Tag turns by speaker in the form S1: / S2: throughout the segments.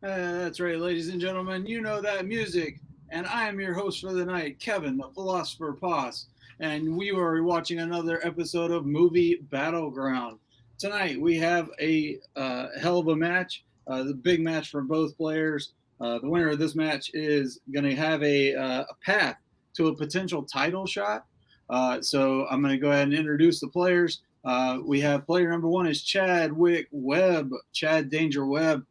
S1: That's right, ladies and gentlemen. You know that music. And I am your host for the night, Kevin, the Philosopher Poss. And we are watching another episode of Movie Battleground. Tonight, we have a hell of a match, the big match for both players. The winner of this match is going to have a path to a potential title shot. So I'm going to go ahead and introduce the players. We have player number one is Chadwick Webb, Chad Danger Webb.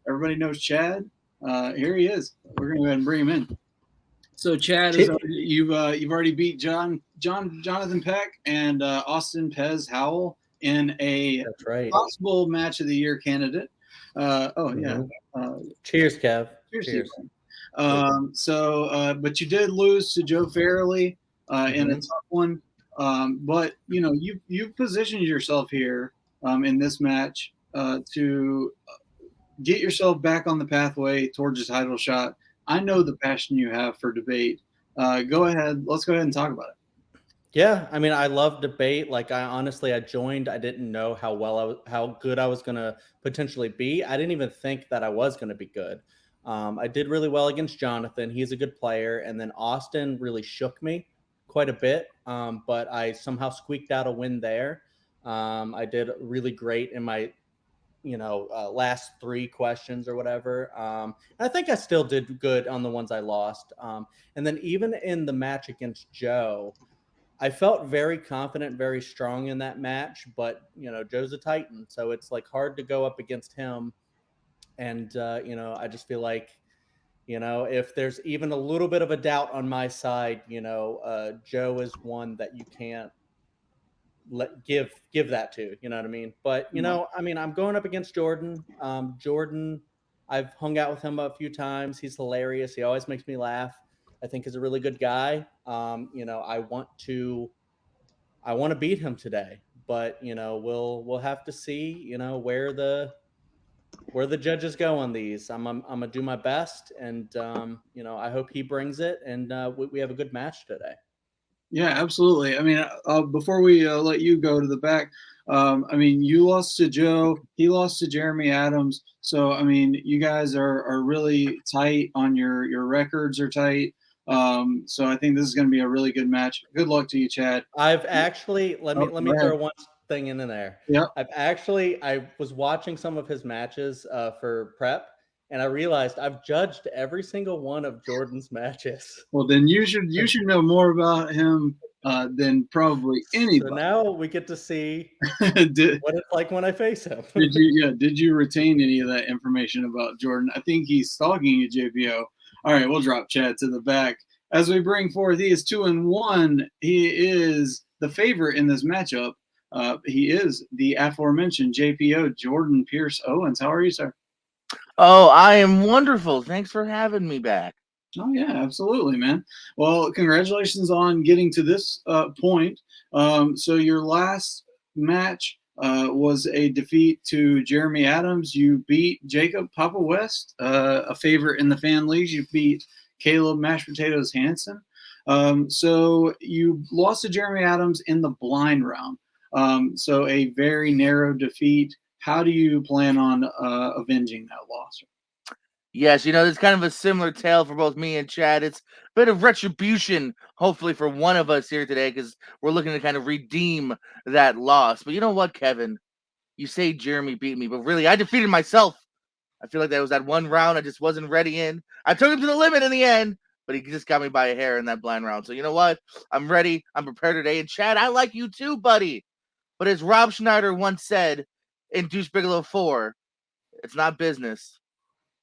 S1: Everybody knows Chad. Here he is. We're going to go ahead and bring him in. So Chad is you've already beat Jonathan Peck and Austin Pez Howell in a
S2: That's right.
S1: possible match of the year candidate. Yeah.
S2: Cheers, Kev.
S1: Cheers. But you did lose to Joe Farrelly in a tough one. But you've positioned yourself here in this match to get yourself back on the pathway towards a title shot. I know the passion you have for debate. Go ahead. Let's go ahead and talk about it.
S2: Yeah, I mean, I love debate. Like, I joined. I didn't know how good I was gonna potentially be. I didn't even think that I was gonna be good. I did really well against Jonathan. He's a good player, and then Austin really shook me quite a bit. But I somehow squeaked out a win there. I did really great in my last three questions or whatever. I think I still did good on the ones I lost. And then even in the match against Joe, I felt very confident, very strong in that match. But, Joe's a Titan, so it's like hard to go up against him. And, I just feel like, if there's even a little bit of a doubt on my side, Joe is one that you can't give that to, you know what I mean? But I'm going up against Jordan. Jordan, I've hung out with him a few times. He's hilarious. He always makes me laugh. I think he's a really good guy. I want to beat him today, but we'll have to see where the judges go on these. I'm gonna do my best, and I hope he brings it, and we have a good match today.
S1: Yeah, absolutely. I mean, before we let you go to the back, you lost to Joe. He lost to Jeremy Adams. So, you guys are really tight on your records are tight. So I think this is going to be a really good match. Good luck to you, Chad.
S2: I've actually let me throw one thing in there.
S1: Yeah.
S2: I was watching some of his matches for prep. And I realized I've judged every single one of Jordan's matches.
S1: Well, then you should know more about him than probably anybody.
S2: So now we get to see what it's like when I face him.
S1: Did you retain any of that information about Jordan? I think he's stalking you, JPO. All right, we'll drop Chad to the back. As we bring forth, he is 2-1. He is the favorite in this matchup. He is the aforementioned JPO, Jordan Pierce Owens. How are you, sir?
S3: Oh, I am wonderful. Thanks for having me back.
S1: Oh, yeah, absolutely, man. Well, congratulations on getting to this point. So your last match was a defeat to Jeremy Adams. You beat Jacob Papa West, a favorite in the fan leagues. You beat Caleb Mashed Potatoes Hansen. So you lost to Jeremy Adams in the blind round. So a very narrow defeat. How do you plan on avenging that loss?
S3: Yes, it's kind of a similar tale for both me and Chad. It's a bit of retribution, hopefully, for one of us here today, because we're looking to kind of redeem that loss. But you know what, Kevin? You say Jeremy beat me, but really, I defeated myself. I feel like that was that one round I just wasn't ready in. I took him to the limit in the end, but he just got me by a hair in that blind round. So you know what? I'm ready. I'm prepared today. And Chad, I like you too, buddy. But as Rob Schneider once said in Deuce Bigelow 4, it's not business.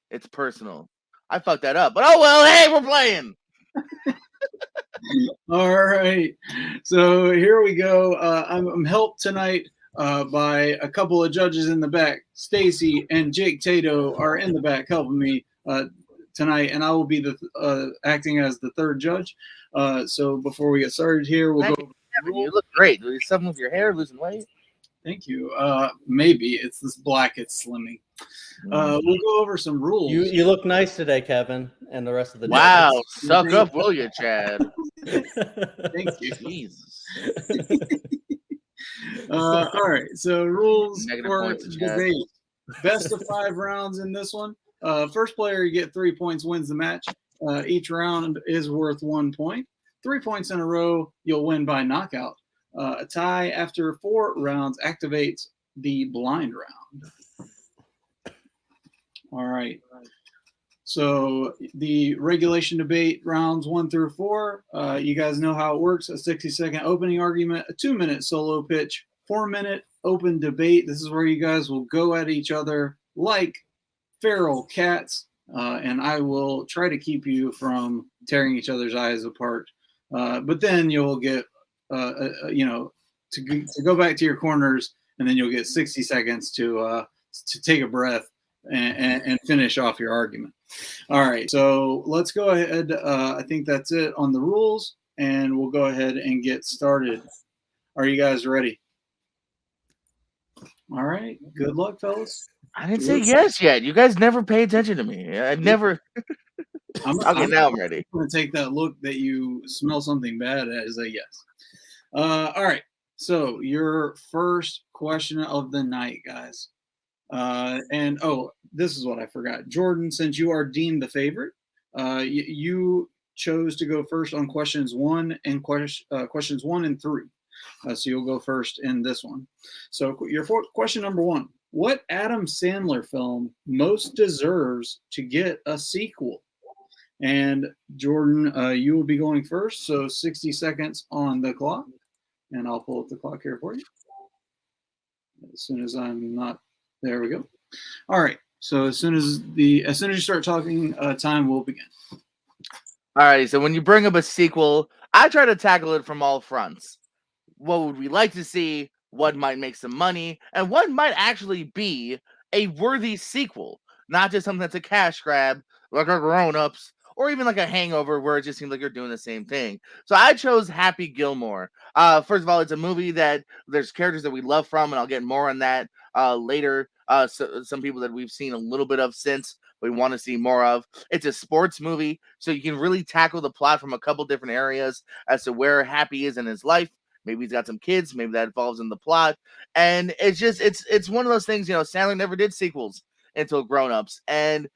S3: It's personal. I fucked that up. But oh well, hey, we're playing.
S1: All right. So here we go. I'm helped tonight by a couple of judges in the back. Stacy and Jake Tato are in the back helping me tonight, and I will be acting as the third judge. So before we get started here, we'll go.
S3: You look great. Is something with your hair, losing weight?
S1: Thank you. Maybe it's this black. It's slimming. We'll go over some rules.
S2: You look nice today, Kevin, and the rest of the
S3: wow. Suck up, will you, Chad?
S1: Thank you.
S3: Jesus.
S1: All right. So rules
S3: Negative
S1: for
S3: points to Chad.
S1: debate. Best of 5 rounds in this one. First player you get 3 points wins the match. Each round is worth 1 point. 3 points in a row, you'll win by knockout. A tie after 4 rounds activates the blind round. All right. So the regulation debate rounds 1 through 4. You guys know how it works. A 60-second opening argument, a 2-minute solo pitch, 4-minute open debate. This is where you guys will go at each other like feral cats. And I will try to keep you from tearing each other's eyes apart. But then you'll get, to go back to your corners, and then you'll get 60 seconds to take a breath and finish off your argument. All right, so let's go ahead. I think that's it on the rules, and we'll go ahead and get started. Are you guys ready? All right, good luck, fellas.
S3: I didn't say yes yet. You guys never pay attention to me. I never. Now I'm ready.
S1: I'm going to take that look that you smell something bad as a yes. All right, so your first question of the night, guys. This is what I forgot. Jordan, since you are deemed the favorite, you chose to go first on questions 1 and 3. So you'll go first in this one. So your question number 1. What Adam Sandler film most deserves to get a sequel? And Jordan, you will be going first. So 60 seconds on the clock. And I'll pull up the clock here for you. As soon as I'm not... There we go. All right. So as soon as you start talking, time will begin.
S3: All right. So when you bring up a sequel, I try to tackle it from all fronts. What would we like to see? What might make some money? And what might actually be a worthy sequel? Not just something that's a cash grab, like our grown-ups, or even like a Hangover where it just seems like you're doing the same thing. So I chose Happy Gilmore. First of all, it's a movie that there's characters that we love from, and I'll get more on that later. So some people that we've seen a little bit of since we want to see more of. It's a sports movie, so you can really tackle the plot from a couple different areas as to where Happy is in his life. Maybe he's got some kids. Maybe that involves in the plot. And it's one of those things, Sandler never did sequels until Grown Ups. And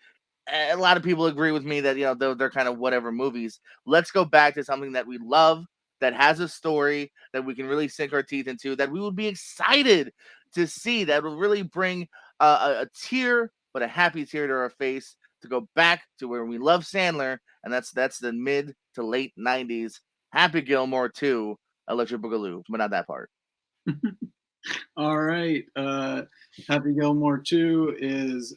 S3: a lot of people agree with me that, they're kind of whatever movies. Let's go back to something that we love, that has a story that we can really sink our teeth into, that we would be excited to see, that will really bring a tear, but a happy tear to our face, to go back to where we love Sandler. And that's the mid to late 90s. Happy Gilmore 2. Electric Boogaloo, but not that part.
S1: All right. Happy Gilmore 2 is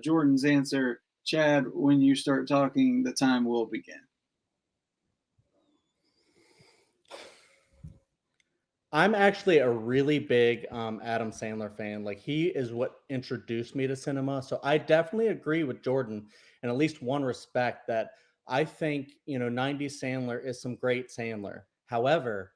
S1: Jordan's answer. Chad, when you start talking, the time will begin.
S2: I'm actually a really big Adam Sandler fan. Like, he is what introduced me to cinema. So I definitely agree with Jordan in at least one respect, that I think, 90s Sandler is some great Sandler. However,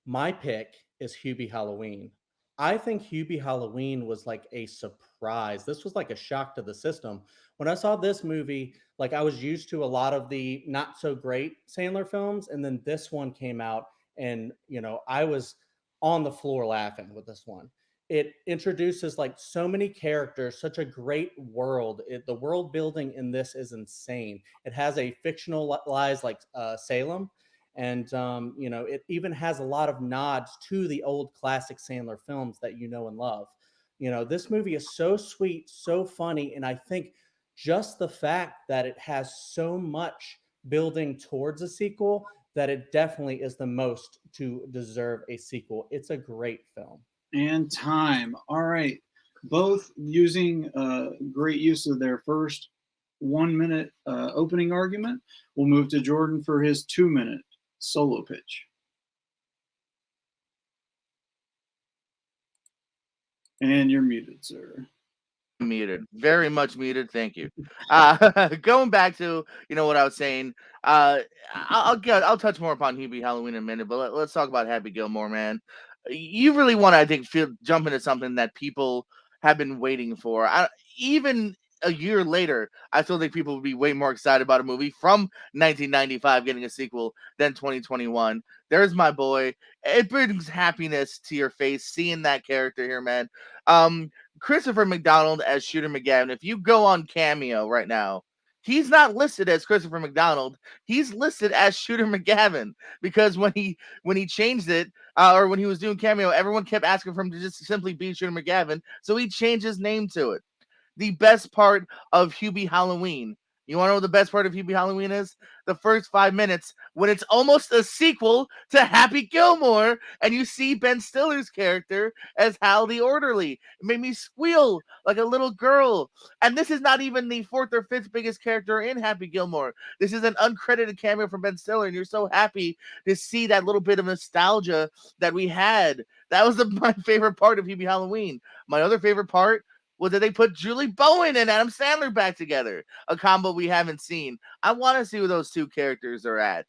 S2: my pick is Hubie Halloween. I think Hubie Halloween was like a surprise. This was like a shock to the system. When I saw this movie, like, I was used to a lot of the not so great Sandler films, and then this one came out, and I was on the floor laughing with this one. It introduces like so many characters, such a great world. The world building in this is insane. It has a fictionalized like Salem. And, it even has a lot of nods to the old classic Sandler films that you know and love. This movie is so sweet, so funny. And I think just the fact that it has so much building towards a sequel, that it definitely is the most to deserve a sequel. It's a great film.
S1: And time. All right. Both using great use of their first 1-minute opening argument. We'll move to Jordan for his 2-minute solo pitch. And you're muted, sir.
S3: Muted, very much muted. Thank you. Going back to what I was saying. I'll touch more upon Hubie Halloween in a minute, but let's talk about Happy Gilmore, man. You really want to, I think, jump into something that people have been waiting for. Even a year later, I still think people would be way more excited about a movie from 1995 getting a sequel than 2021. There's my boy. It brings happiness to your face seeing that character here, man. Christopher McDonald as Shooter McGavin. If you go on Cameo right now, he's not listed as Christopher McDonald. He's listed as Shooter McGavin because when he changed it, or when he was doing Cameo, everyone kept asking for him to just simply be Shooter McGavin. So he changed his name to it. The best part of Hubie Halloween. You want to know what the best part of Hubie Halloween is? The first 5 minutes when it's almost a sequel to Happy Gilmore, and you see Ben Stiller's character as Hal the Orderly. It made me squeal like a little girl. And this is not even the fourth or fifth biggest character in Happy Gilmore. This is an uncredited cameo from Ben Stiller, and you're so happy to see that little bit of nostalgia that we had. That was my favorite part of Hubie Halloween. My other favorite part was that they put Julie Bowen and Adam Sandler back together, a combo we haven't seen. I want to see where those two characters are at.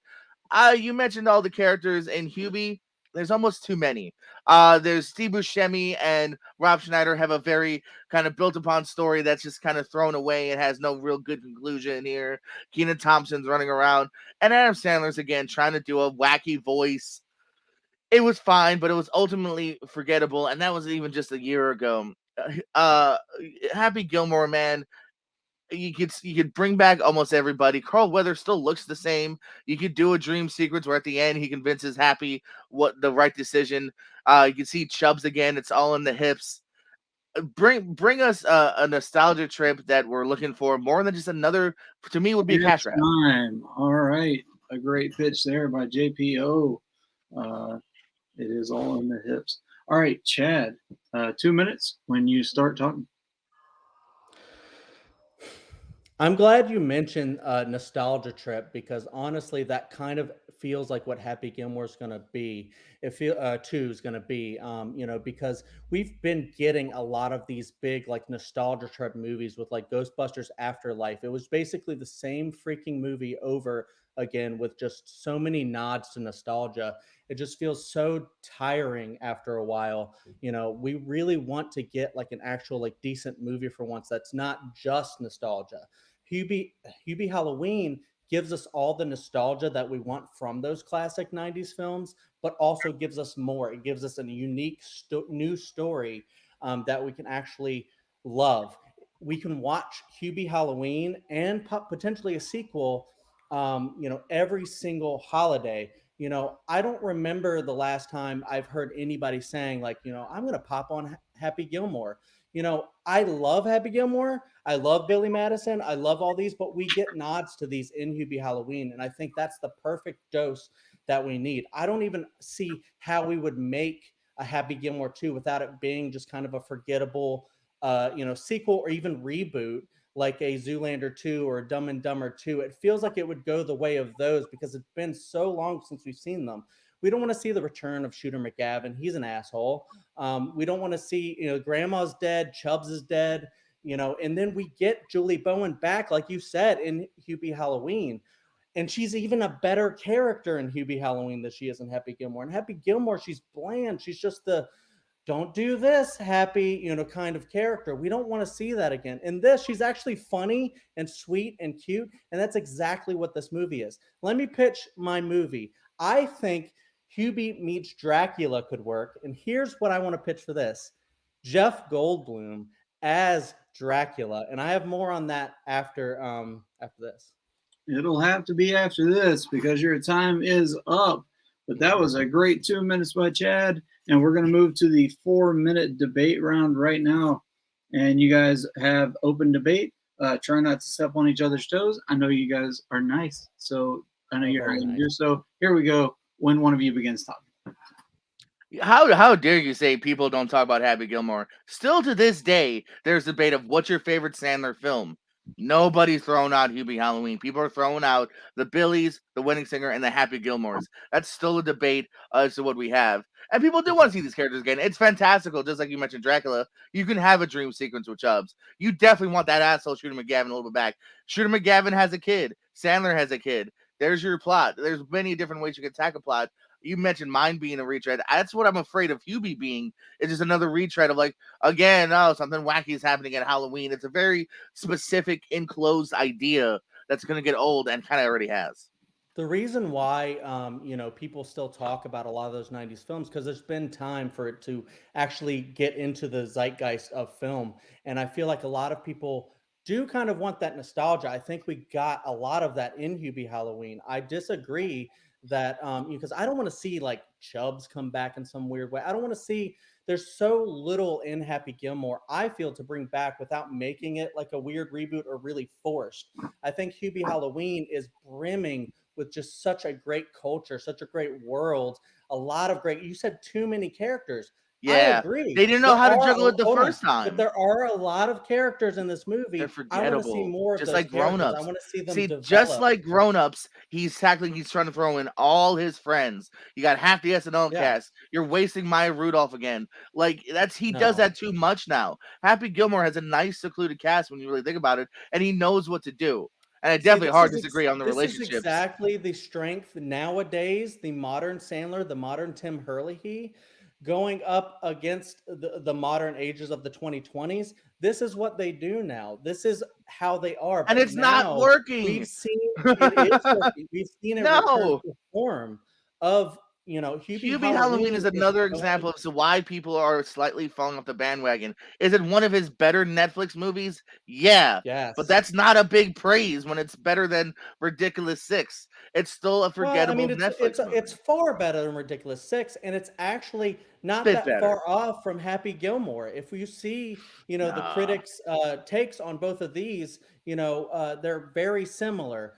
S3: You mentioned all the characters in Hubie. There's almost too many. There's Steve Buscemi and Rob Schneider have a very kind of built upon story that's just kind of thrown away. It has no real good conclusion here. Kenan Thompson's running around, and Adam Sandler's again trying to do a wacky voice. It was fine, but it was ultimately forgettable, and that was even just a year ago. Happy Gilmore, man. You could bring back almost everybody. Carl Weathers still looks the same. You could do a dream sequence where at the end he convinces Happy what the right decision. You can see Chubbs again. It's all in the hips. Bring us a nostalgia trip that we're looking for more than just another. To me, would be a cash grab.
S1: Time. All right, a great pitch there by JPO. It is all in the hips. All right, Chad, 2 minutes when you start talking.
S2: I'm glad you mentioned nostalgia trip because honestly, that kind of feels like what Happy Gilmore is going to be. It feel two is going to be, because we've been getting a lot of these big like nostalgia trip movies with like Ghostbusters Afterlife. It was basically the same freaking movie over again with just so many nods to nostalgia. It just feels so tiring after a while. We really want to get like an actual like decent movie for once that's not just nostalgia. Hubie Halloween gives us all the nostalgia that we want from those classic 90s films, but also gives us more. It gives us a unique new story that we can actually love. We can watch Hubie Halloween and potentially a sequel, every single holiday. I don't remember the last time I've heard anybody saying like, I'm going to pop on Happy Gilmore. I love Happy Gilmore. I love Billy Madison. I love all these, but we get nods to these in Hubie Halloween. And I think that's the perfect dose that we need. I don't even see how we would make a Happy Gilmore 2 without it being just kind of a forgettable, sequel or even reboot like a Zoolander 2 or a Dumb and Dumber 2. It feels like it would go the way of those because it's been so long since we've seen them. We don't want to see the return of Shooter McGavin. He's an asshole. We don't want to see, Grandma's dead, Chubbs is dead, and then we get Julie Bowen back, like you said, in Hubie Halloween. And she's even a better character in Hubie Halloween than she is in Happy Gilmore. In Happy Gilmore, she's bland. She's just the don't do this, Happy, kind of character. We don't want to see that again. In this, she's actually funny and sweet and cute. And that's exactly what this movie is. Let me pitch my movie. I think Hubie meets Dracula could work. And here's what I want to pitch for this. Jeff Goldblum as Dracula. And I have more on that after this.
S1: It'll have to be after this because your time is up. But that was a great 2 minutes by Chad. And we're going to move to the 4-minute debate round right now. And you guys have open debate. Try not to step on each other's toes. I know you guys are nice. So I know you're going to do so. Here we go. When one of you begins talking.
S3: How dare you say people don't talk about Happy Gilmore? Still to this day, there's debate of what's your favorite Sandler film. Nobody's throwing out Hubie Halloween. People are throwing out the Billies, the Wedding Singer, and the Happy Gilmores. That's still a debate as to what we have. And people do want to see these characters again. It's fantastical, just like you mentioned Dracula. You can have a dream sequence with Chubbs. You definitely want that asshole Shooter McGavin a little bit back. Shooter McGavin has a kid. Sandler has a kid. There's your plot. There's many different ways you can attack a plot. You mentioned mine being a retread. That's what I'm afraid of Hubie being. It's just another retread of like, again, something wacky is happening at Halloween. It's a very specific, enclosed idea that's going to get old and kind of already has.
S2: The reason why, people still talk about a lot of those 90s films because there's been time for it to actually get into the zeitgeist of film. And I feel like a lot of people do kind of want that nostalgia. I think we got a lot of that in Hubie Halloween. I disagree that, because I don't want to see like Chubbs come back in some weird way. I don't want to see, there's so little in Happy Gilmore, I feel, to bring back without making it like a weird reboot or really forced. I think Hubie Halloween is brimming with just such a great culture, such a great world, a lot of great. You said too many characters. I
S3: Yeah,
S2: agree.
S3: they didn't know
S2: There
S3: how to
S2: are,
S3: juggle it the
S2: hold on,
S3: first
S2: but
S3: time.
S2: there are a lot of characters in this
S3: They're
S2: movie. I want to see
S3: forgettable,
S2: more of
S3: just
S2: those
S3: like
S2: characters. I
S3: grown-ups.
S2: want to see them
S3: See, just
S2: develop.
S3: like grown-ups, he's trying to throw in all his friends. You got half the SNL
S2: Yeah,
S3: cast. You're wasting Maya Rudolph again. Like he does
S2: no.
S3: that too much now. Happy Gilmore has a nice secluded cast when you really think about it, and he knows what to do. And I
S2: See,
S3: definitely hard disagree on the
S2: this is
S3: relationships.
S2: exactly the strength nowadays, the modern Sandler, the modern Tim Herlihy, going up against the modern ages of the 2020s. This is what they do now. This is how they are.
S3: And
S2: But
S3: it's not
S2: now
S3: working.
S2: we've seen it is working. We've seen it return
S3: No.
S2: to form of, Hubie
S3: Hubie Halloween
S2: Halloween
S3: is
S2: is
S3: another
S2: going,
S3: example as to why people are slightly falling off the bandwagon. Is it one of his better Netflix movies? Yeah, but
S2: yes.
S3: that's not a big praise when it's better than Ridiculous Six. It's still a
S2: Well, I mean,
S3: forgettable Netflix
S2: it's
S3: movie.
S2: far better than Ridiculous Six, and it's actually not
S3: Bit
S2: that
S3: better.
S2: far off from Happy Gilmore. If you see, the
S3: Nah.
S2: critics' takes on both of these, they're very similar.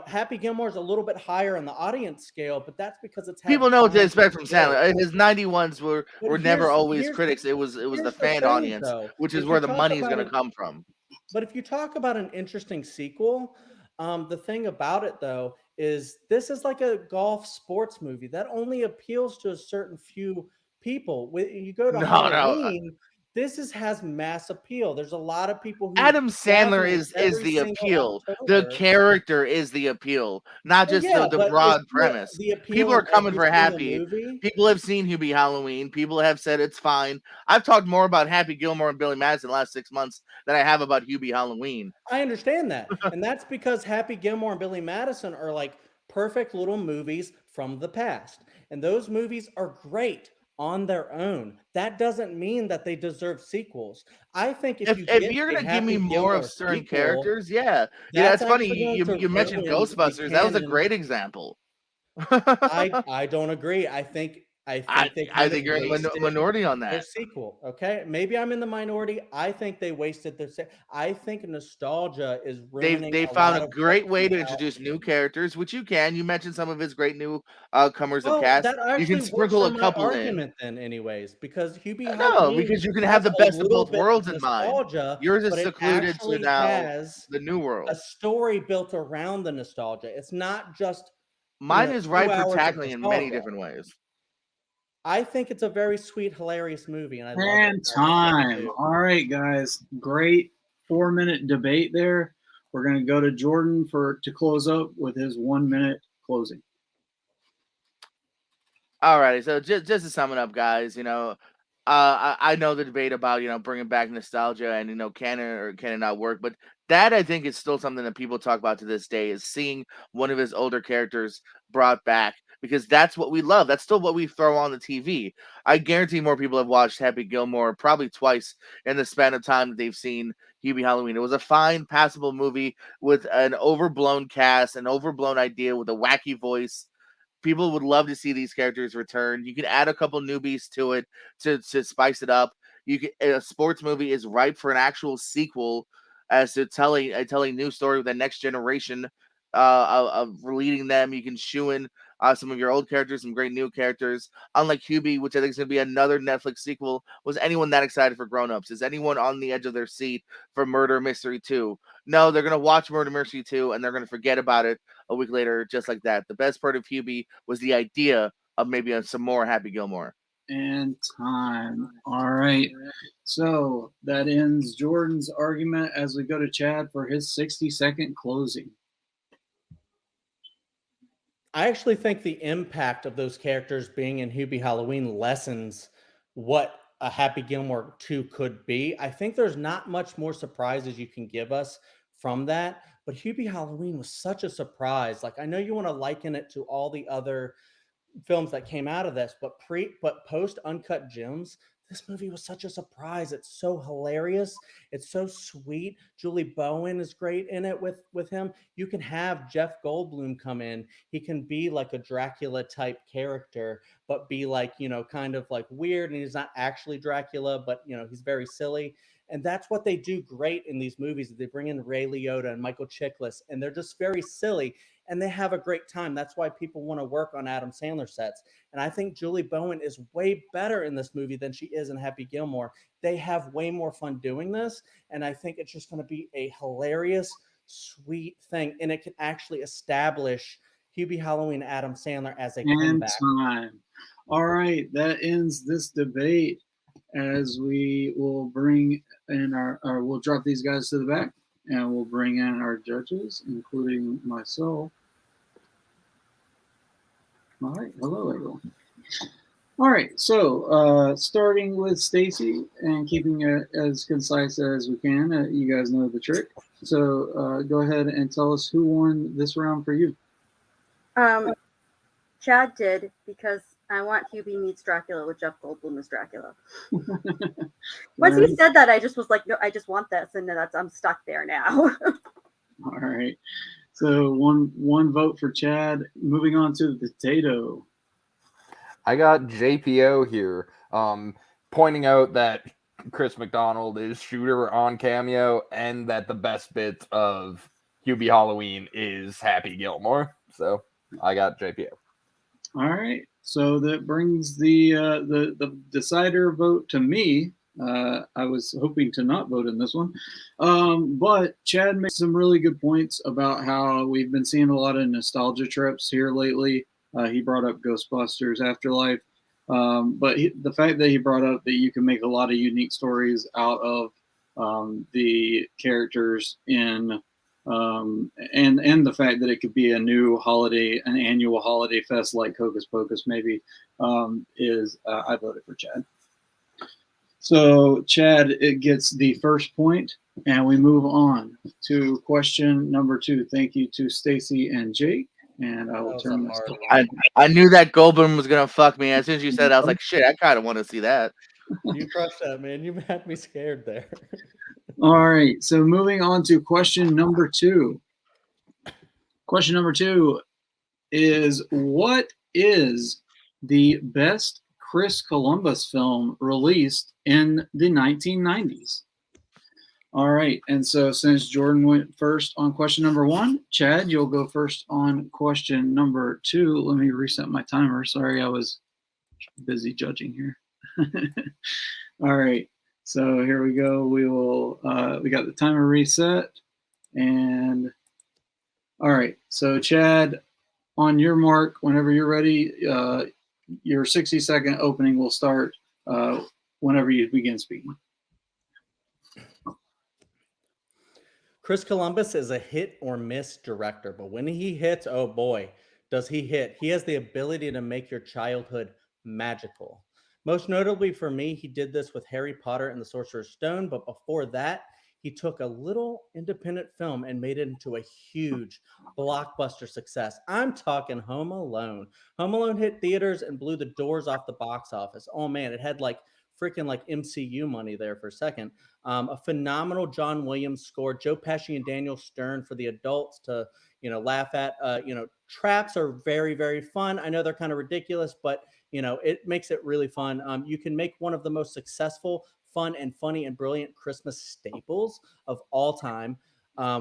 S2: Happy Gilmore is a little bit higher on the audience scale, but that's because it's had
S3: People know what to
S2: time to
S3: expect from
S2: build.
S3: Sandler. His 91s
S2: But
S3: were never always
S2: here's
S3: critics. It was the
S2: here's the
S3: fan
S2: thing,
S3: audience,
S2: though.
S3: which is
S2: If you
S3: where the
S2: talk
S3: money is
S2: about
S3: going to
S2: an
S3: come from.
S2: But if you talk about an interesting sequel, the thing about it though is this is like a golf sports movie that only appeals to a certain few people. When you go to
S3: No, no.
S2: Halloween, has mass appeal. There's a lot of people who
S3: Adam Sandler
S2: dazzle
S3: is
S2: every
S3: the
S2: single
S3: appeal. The
S2: October.
S3: character is the appeal, not
S2: Well,
S3: just
S2: yeah,
S3: the
S2: but is
S3: broad
S2: he
S3: premise.
S2: the appeal
S3: People are
S2: in
S3: coming
S2: every
S3: for
S2: single
S3: Happy.
S2: movie?
S3: People have seen Hubie Halloween. People have said it's fine. I've talked more about Happy Gilmore and Billy Madison the last 6 months than I have about Hubie Halloween.
S2: I understand that. And that's because Happy Gilmore and Billy Madison are like perfect little movies from the past. And those movies are great on their own. That doesn't mean that they deserve sequels. I think if you
S3: If
S2: get
S3: you're
S2: a
S3: gonna give me
S2: Happy
S3: more of
S2: Gilmore
S3: certain
S2: sequel,
S3: characters, yeah,
S2: that's
S3: it's funny.
S2: actually going
S3: You
S2: to
S3: you mentioned
S2: ruin the
S3: Ghostbusters. That was a
S2: canon.
S3: great example.
S2: I don't agree. I
S3: I
S2: think they
S3: I
S2: kind of
S3: think you're in the
S2: wasted
S3: minority on
S2: their
S3: that.
S2: sequel. Okay, maybe I'm in the minority. I think they wasted their. I think nostalgia is ruining
S3: They
S2: a
S3: found
S2: lot
S3: a
S2: of what
S3: great way
S2: came
S3: to
S2: out.
S3: introduce new characters, which you can. You mentioned some of his great new comers of
S2: Well,
S3: cast.
S2: that
S3: You can
S2: actually works
S3: sprinkle
S2: for
S3: a
S2: my
S3: couple in.
S2: argument then, anyways, because Hubie
S3: No,
S2: Halloween
S3: because you can have
S2: has
S3: the
S2: a
S3: best of
S2: little
S3: both
S2: bit of
S3: worlds in mind.
S2: nostalgia,
S3: Yours
S2: but
S3: is
S2: it
S3: secluded to
S2: actually
S3: now
S2: has
S3: the new
S2: a
S3: world.
S2: story built around the nostalgia. It's not just,
S3: Mine is
S2: 2
S3: ripe for
S2: hours of
S3: tackling in many
S2: nostalgia.
S3: different ways.
S2: I think it's a very sweet, hilarious movie, and I love it.
S1: And
S2: I hope y'all
S1: time.
S2: do.
S1: All right, guys. Great 4 minute debate there. We're going to go to Jordan to close up with his 1 minute closing.
S3: Alrighty, so just to sum it up, guys, I know the debate about bringing back nostalgia and can it or can it not work, but that I think is still something that people talk about to this day is seeing one of his older characters brought back because that's what we love. That's still what we throw on the TV. I guarantee more people have watched Happy Gilmore probably twice in the span of time that they've seen Hubie Halloween. It was a fine, passable movie with an overblown cast, an overblown idea with a wacky voice. People would love to see these characters return. You can add a couple newbies to it to spice it up. A sports movie is ripe for an actual sequel as to telling new story with the next generation of leading them. You can shoe in some of your old characters, some great new characters. Unlike Hubie, which I think is going to be another Netflix sequel, was anyone that excited for Grown Ups? Is anyone on the edge of their seat for Murder Mystery 2? No, they're going to watch Murder Mystery 2 and they're going to forget about it a week later, just like that. The best part of Hubie was the idea of maybe some more Happy Gilmore.
S1: And time. All right. So that ends Jordan's argument as we go to Chad for his 60-second closing.
S2: I actually think the impact of those characters being in Hubie Halloween lessens what a Happy Gilmore 2 could be. I think there's not much more surprises you can give us from that, but Hubie Halloween was such a surprise. Like, I know you want to liken it to all the other films that came out of this, but post Uncut Gems, this movie was such a surprise. It's so hilarious. It's so sweet. Julie Bowen is great in it with him. You can have Jeff Goldblum come in. He can be like a Dracula type character, but be like, kind of like weird, and he's not actually Dracula, but he's very silly. And that's what they do great in these movies. They bring in Ray Liotta and Michael Chiklis, and they're just very silly, and they have a great time. That's why people want to work on Adam Sandler sets. And I think Julie Bowen is way better in this movie than she is in Happy Gilmore. They have way more fun doing this, and I think it's just going to be a hilarious, sweet thing, and it can actually establish Hubie Halloween, Adam Sandler as a comeback.
S1: Time. All right, that ends this debate. As we will bring in we'll drop these guys to the back, and we'll bring in our judges, including myself. All right, hello everyone. All right, so starting with Stacy and keeping it as concise as we can. You guys know the trick. So go ahead and tell us who won this round for you.
S4: Chad did, because I want Hubie meets Dracula with Jeff Goldblum as Dracula. Once he said that, I just was like, no, I just want this, and I'm stuck there now.
S1: All right. So one vote for Chad. Moving on to the potato.
S5: I got JPO here, pointing out that Chris McDonald is Shooter on Cameo, and that the best bit of Hubie Halloween is Happy Gilmore. So I got JPO.
S1: All right. So that brings the decider vote to me. I was hoping to not vote in this one. But Chad made some really good points about how we've been seeing a lot of nostalgia trips here lately. He brought up Ghostbusters Afterlife. But the fact that he brought up that you can make a lot of unique stories out of the characters in and the fact that it could be a new holiday, an annual holiday fest like Hocus Pocus maybe, is I voted for Chad. So Chad, it gets the first point, and we move on to question number 2. Thank you to Stacy and Jake, and I will turn this.
S3: I knew that Goldblum was gonna fuck me. As soon as you said it, I was like, shit, I kind of want to see that.
S2: You crushed that, man. You had me scared there.
S1: All right, so moving on to question number 2. Question number 2 is, what is the best Chris Columbus film released in the 1990s? All right, and so since Jordan went first on question number 1, Chad, you'll go first on question number 2. Let me reset my timer. Sorry, I was busy judging here. All right. So here we go. We got the timer reset, and all right. So Chad, on your mark, whenever you're ready, your 60-second opening will start whenever you begin speaking.
S2: Chris Columbus is a hit or miss director, but when he hits, oh boy, does he hit. He has the ability to make your childhood magical. Most notably for me, he did this with Harry Potter and the Sorcerer's Stone, but before that, he took a little independent film and made it into a huge blockbuster success. I'm talking Home Alone. Home Alone hit theaters and blew the doors off the box office. Oh man, it had like freaking like MCU money there for a second. A phenomenal John Williams score. Joe Pesci and Daniel Stern for the adults to, laugh at. Traps are very, very fun. I know they're kind of ridiculous, but it makes it really fun. You can make one of the most successful, fun, and funny and brilliant Christmas staples of all time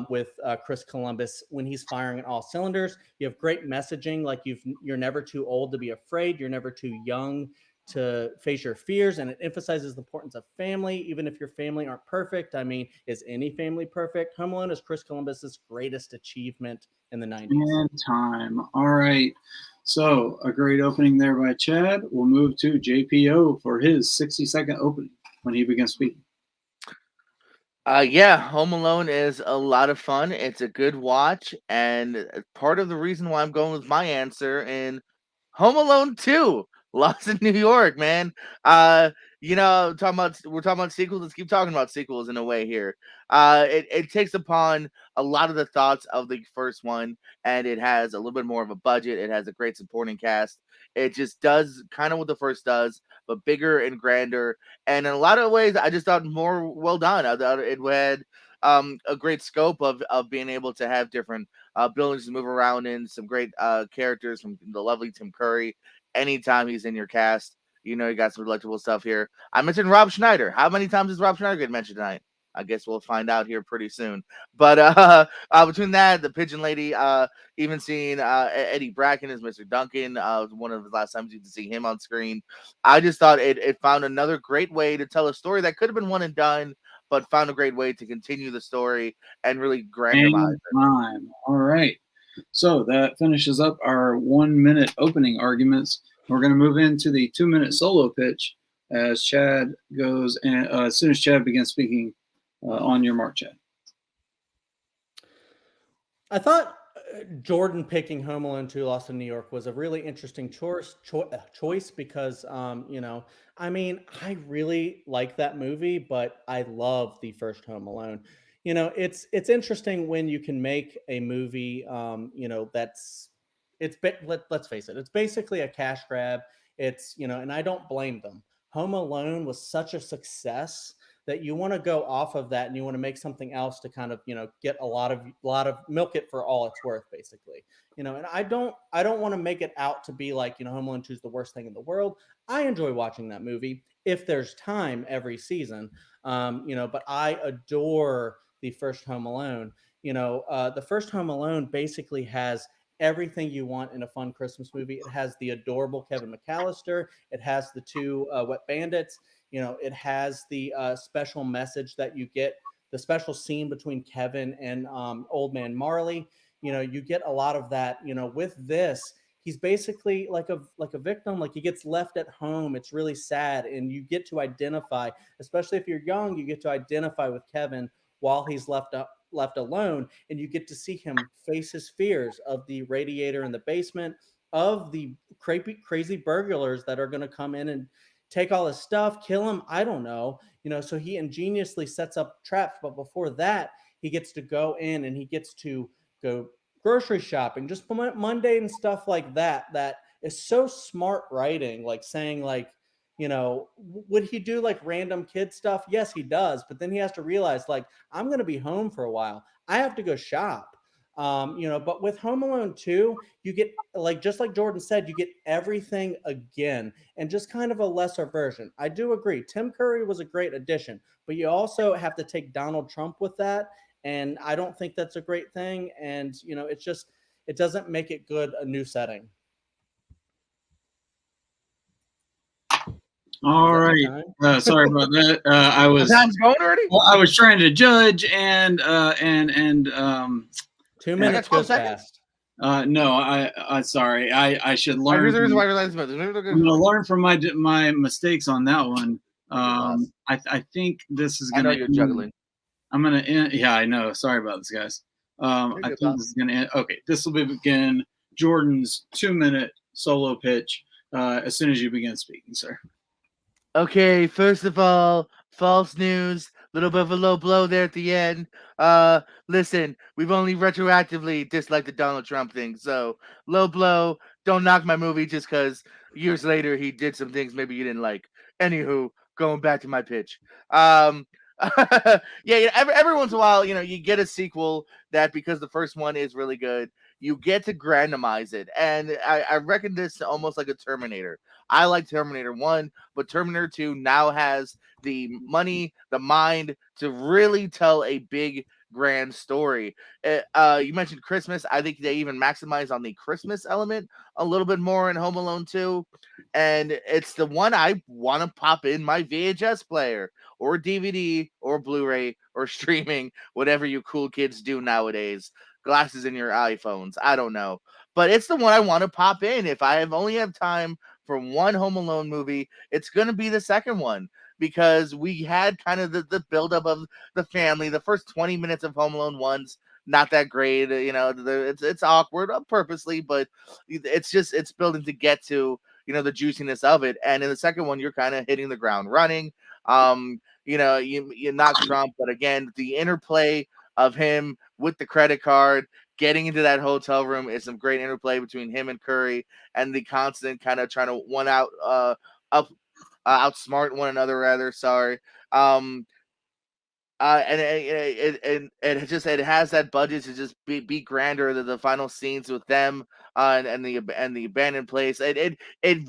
S2: with Chris Columbus when he's firing on all cylinders. You have great messaging, like you're never too old to be afraid. You're never too young to face your fears, and it emphasizes the importance of family, even if your family aren't perfect. I mean, is any family perfect? Home Alone is Chris Columbus's greatest achievement in the 90s.
S1: And time. All right. So a great opening there by Chad. We'll move to JPO for his 60-second opening when he begins speaking.
S3: Yeah, Home Alone is a lot of fun. It's a good watch, and part of the reason why I'm going with my answer in Home Alone 2 Lost in New York, man. We're talking about sequels. Let's keep talking about sequels in a way here. It takes upon a lot of the thoughts of the first one, and it has a little bit more of a budget. It has a great supporting cast. It just does kind of what the first does, but bigger and grander. And in a lot of ways, I just thought more well done. I thought it had a great scope of being able to have different buildings to move around in, some great characters from the lovely Tim Curry. Anytime he's in your cast, you got some delectable stuff here. I mentioned Rob Schneider. How many times does Rob Schneider get mentioned tonight? I guess we'll find out here pretty soon. But between that, the Pigeon Lady, even seeing Eddie Bracken as Mr. Duncan, one of the last times you can see him on screen. I just thought it found another great way to tell a story that could have been one and done, but found a great way to continue the story and really grandiose it.
S1: All right. So that finishes up our 1 minute opening arguments. We're going to move into the 2 minute solo pitch as Chad goes, and as soon as Chad begins speaking, on your mark, Chad.
S2: I thought Jordan picking Home Alone 2 Lost in New York was a really interesting choice because, I really like that movie, but I love the first Home Alone. It's interesting when you can make a movie, let's face it, it's basically a cash grab. It's, and I don't blame them. Home Alone was such a success that you want to go off of that and you want to make something else to kind of, get a lot of milk it for all it's worth, basically. And I don't want to make it out to be like, Home Alone 2 is the worst thing in the world. I enjoy watching that movie if there's time every season. But I adore the first Home Alone. The first Home Alone basically has everything you want in a fun Christmas movie. It has the adorable Kevin McAllister. It has the two wet bandits. It has the special message that you get, the special scene between Kevin and old man Marley. You get a lot of that. With this, he's basically like a victim. Like, he gets left at home. It's really sad, and you get to identify, especially if you're young, you get to identify with Kevin while he's left alone, and you get to see him face his fears of the radiator in the basement, of the crazy burglars that are going to come in and take all his stuff, kill him. I don't know. So he ingeniously sets up traps. But before that, he gets to go in and he gets to go grocery shopping, just mundane stuff like that. That is so smart writing, like saying, like, would he do like random kid stuff? Yes, he does. But then he has to realize, like, I'm going to be home for a while. I have to go shop. But with Home Alone 2, you get, like, just like Jordan said, you get everything again, and just kind of a lesser version. I do agree. Tim Curry was a great addition, but you also have to take Donald Trump with that. And I don't think that's a great thing. And, it doesn't make it good, a new setting.
S1: All right. Sorry about that. I was
S3: time's going already.
S1: Well, I was trying to judge and
S2: 2 minutes goes fast.
S1: No, I sorry. I should learn.
S3: Here's the reason why
S1: I'm going to learn from my mistakes on that one. I think this is going to.
S3: I know you're juggling.
S1: I'm going to end. Yeah, I know. Sorry about this, guys. I think this is going to end. Okay, this will begin Jordan's 2 minute solo pitch as soon as you begin speaking, sir.
S3: Okay, first of all, false news. Little bit of a low blow there at the end. Listen, we've only retroactively disliked the Donald Trump thing, so low blow. Don't knock my movie just because years later he did some things maybe you didn't like. Anywho, going back to my pitch. Every once in a while, you get a sequel that, because the first one is really good, you get to grandomize it. And I reckon this almost like a Terminator. I like Terminator 1, but Terminator 2 now has the money, the mind to really tell a big, grand story. You mentioned Christmas. I think they even maximize on the Christmas element a little bit more in Home Alone 2. And it's the one I want to pop in my VHS player or DVD or Blu-ray or streaming, whatever you cool kids do nowadays. Glasses in your iPhones. I don't know. But it's the one I want to pop in. If I only have time for one Home Alone movie, it's going to be the second one, because we had kind of the buildup of the family. The first 20 minutes of Home Alone 1's not that great. It's awkward purposely, but it's building to get to, the juiciness of it. And in the second one, you're kind of hitting the ground running. You knock Trump, but again, the interplay of him with the credit card, getting into that hotel room is some great interplay between him and Curry, and the constant kind of trying to outsmart one another, rather. Sorry. And it has that budget to just be grander than the final scenes with them and the abandoned place. It